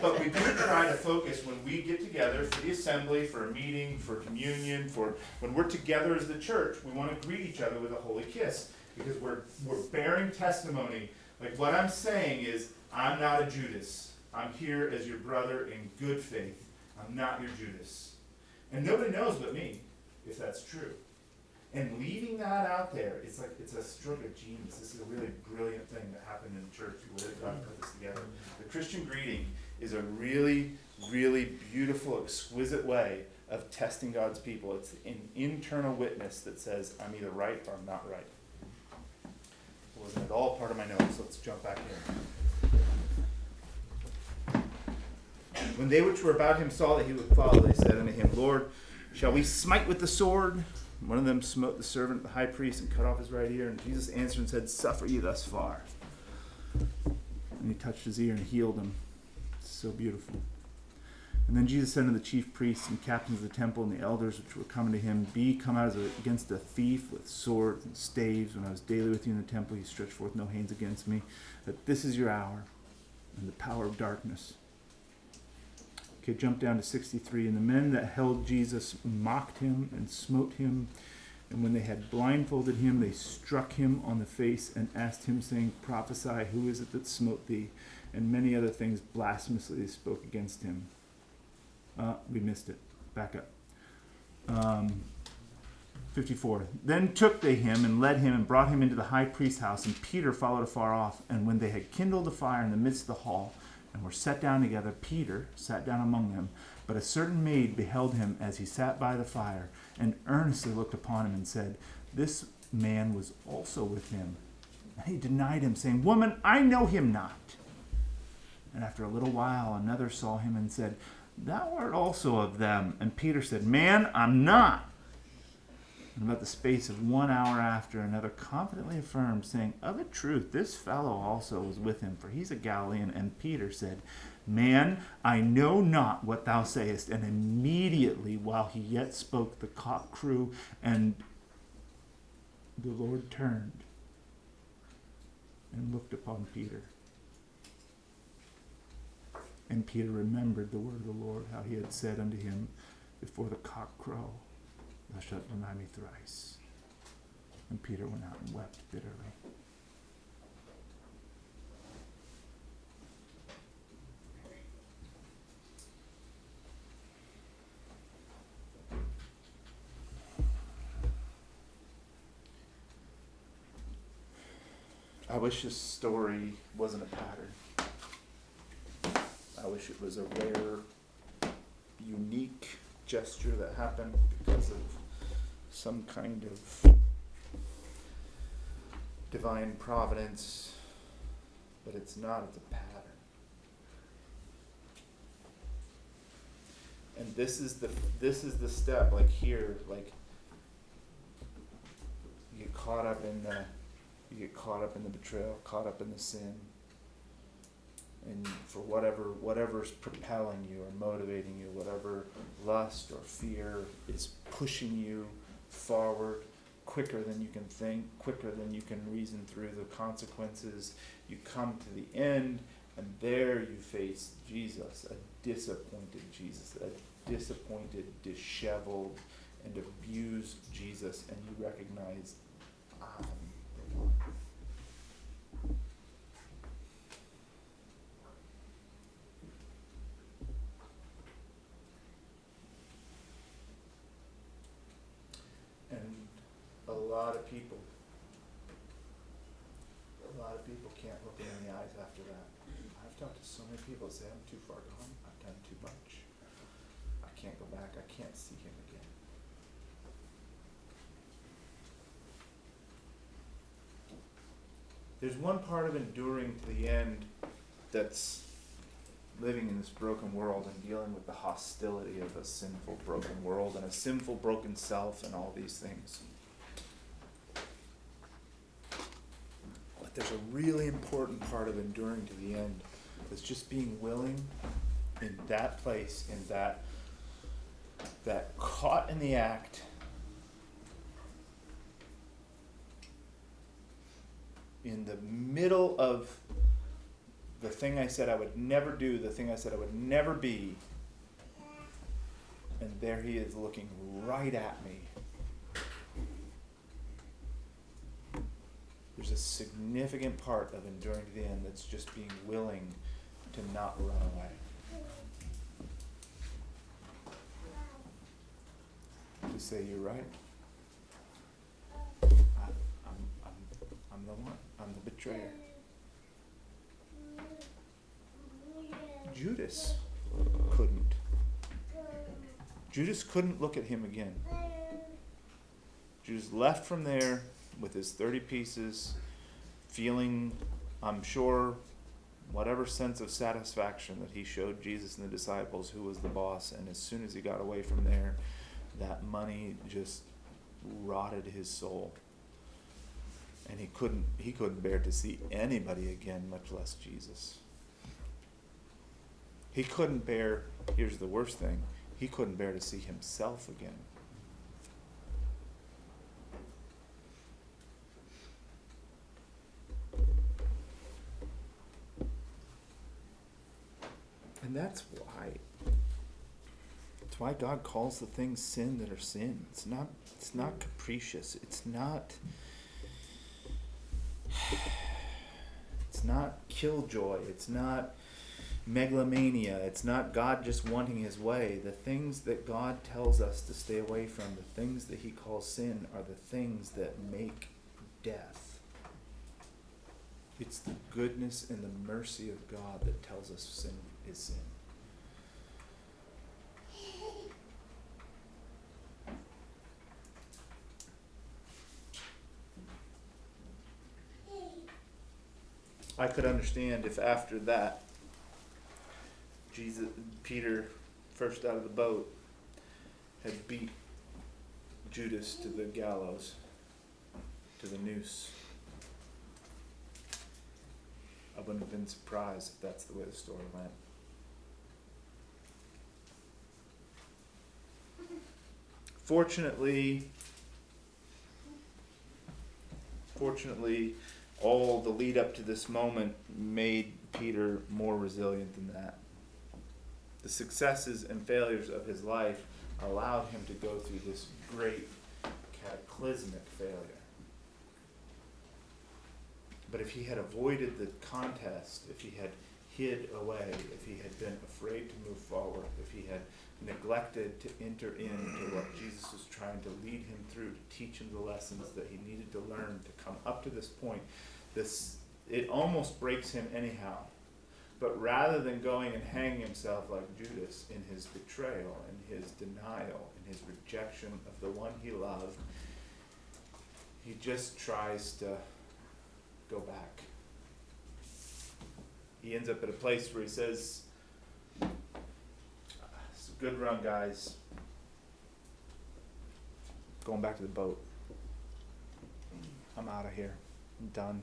But we do try to focus when we get together for the assembly, for a meeting, for communion, for when we're together as the church, we want to greet each other with a holy kiss because we're bearing testimony. Like what I'm saying is, I'm not a Judas. I'm here as your brother in good faith. I'm not your Judas. And nobody knows but me if that's true. And leaving that out there, it's a stroke of genius. This is a really brilliant thing that happened in the church where God put this together. The Christian greeting is a really, really beautiful, exquisite way of testing God's people. It's an internal witness that says, I'm either right or I'm not right. It wasn't at all part of my notes. Let's jump back in. When they which were about him saw that he would follow, they said unto him, Lord, shall we smite with the sword? One of them smote the servant of the high priest and cut off his right ear. And Jesus answered and said, Suffer ye thus far. And he touched his ear and healed him. It's so beautiful. And then Jesus said unto the chief priests and captains of the temple and the elders which were coming to him, Be ye come out against a thief with swords and staves. When I was daily with you in the temple, ye stretched forth no hands against me. That this is your hour and the power of darkness. Okay, jump down to 63. And the men that held Jesus mocked him and smote him. And when they had blindfolded him, they struck him on the face and asked him, saying, Prophesy, who is it that smote thee? And many other things blasphemously they spoke against him. We missed it. Back up. 54. Then took they him and led him and brought him into the high priest's house, and Peter followed afar off. And when they had kindled a fire in the midst of the hall, and were set down together, Peter sat down among them. But a certain maid beheld him as he sat by the fire, and earnestly looked upon him, and said, This man was also with him. And he denied him, saying, Woman, I know him not. And after a little while another saw him, and said, Thou art also of them. And Peter said, Man, I'm not. And about the space of 1 hour after, another confidently affirmed, saying, Of a truth, this fellow also was with him, for he's a Galilean. And Peter said, Man, I know not what thou sayest. And immediately, while he yet spoke, the cock crew, and the Lord turned and looked upon Peter. And Peter remembered the word of the Lord, how he had said unto him, Before the cock crow, Thou shalt deny me thrice. And Peter went out and wept bitterly. I wish this story wasn't a pattern. I wish it was a rare, unique gesture that happened because of some kind of divine providence, but it's not. It's a pattern. And this is the step, like here, like you get caught up in the betrayal, caught up in the sin, and for whatever's propelling you or motivating you, whatever lust or fear is pushing you forward quicker than you can think, quicker than you can reason through the consequences, you come to the end, and there you face Jesus, a disappointed Jesus, a disappointed, disheveled, and abused Jesus, and you recognize, I'm the one. And a lot of people can't look him in the eyes after that. I've talked to so many people that say, I'm too far gone, I've done too much. I can't go back, I can't see him again. There's one part of enduring to the end that's living in this broken world and dealing with the hostility of a sinful, broken world and a sinful, broken self and all these things. But there's a really important part of enduring to the end that's just being willing in that place, in that caught in the act, in the middle of the thing I said I would never do, the thing I said I would never be, and there he is looking right at me. There's a significant part of enduring to the end that's just being willing to not run away. To say, you're right. I'm the one. I'm the betrayer. Judas couldn't. Judas couldn't look at him again. Judas left from there with his 30 pieces, feeling, I'm sure, whatever sense of satisfaction that he showed Jesus and the disciples who was the boss. And as soon as he got away from there, that money just rotted his soul. And he couldn't bear to see anybody again, much less Jesus. He couldn't bear, here's the worst thing, he couldn't bear to see himself again. And that's why why God calls the things sin that are sin. It's not capricious. It's not killjoy. It's not megalomania. It's not God just wanting his way. The things that God tells us to stay away from, the things that he calls sin, are the things that make death. It's the goodness and the mercy of God that tells us sin is sin. I could understand if after that, Peter, first out of the boat, had beat Judas to the gallows, to the noose. I wouldn't have been surprised if that's the way the story went. Fortunately, all the lead up to this moment made Peter more resilient than that. The successes and failures of his life allowed him to go through this great cataclysmic failure. But if he had avoided the contest, if he had hid away, if he had been afraid to move forward, if he had neglected to enter into what Jesus was trying to lead him through, to teach him the lessons that he needed to learn to come up to this point, it almost breaks him anyhow. But rather than going and hanging himself like Judas in his betrayal, in his denial, in his rejection of the one he loved, he just tries to go back. He ends up at a place where he says, "It's a good run, guys. Going back to the boat. I'm out of here. I'm done.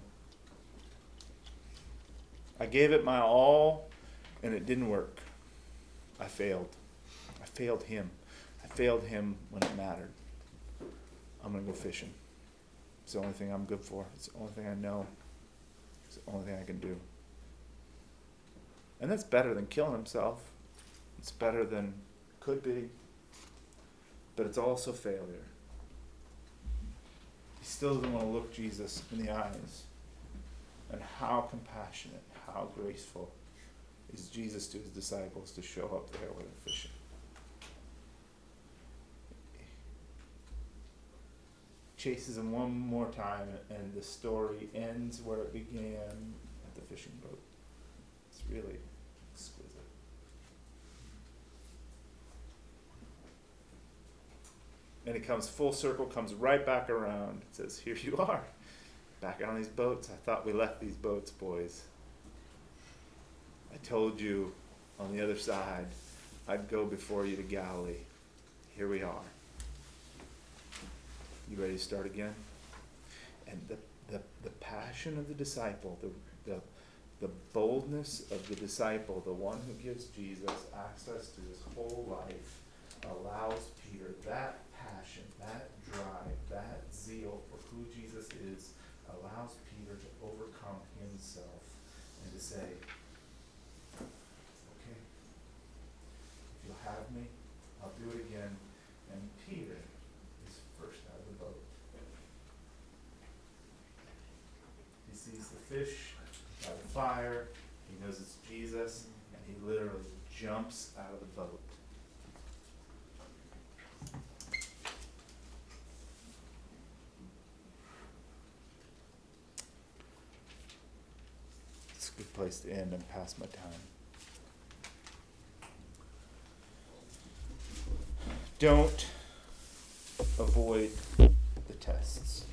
I gave it my all, and it didn't work. I failed. I failed him. I failed him when it mattered. I'm going to go fishing. It's the only thing I'm good for. It's the only thing I know. It's the only thing I can do." And that's better than killing himself. It's better than could be. But it's also failure. He still doesn't want to look Jesus in the eyes. And how compassionate, how graceful is Jesus to his disciples to show up there where they're fishing. Chases him one more time, and the story ends where it began, at the fishing boat. It's really exquisite. And it comes full circle, comes right back around. It says, "Here you are, back on these boats. I thought we left these boats, boys. I told you on the other side I'd go before you to Galilee. Here we are. You ready to start again?" And the passion of the disciple, the boldness of the disciple, the one who gives Jesus access to his whole life, allows Peter that passion, that drive, that zeal for who Jesus is, allows Peter to overcome himself and to say, "Okay, if you'll have me, I'll do it again." And Peter is first out of the boat. He sees the fish by the fire, he knows it's Jesus, and he literally jumps out of the boat. It's a good place to end and pass my time. Don't avoid the tests.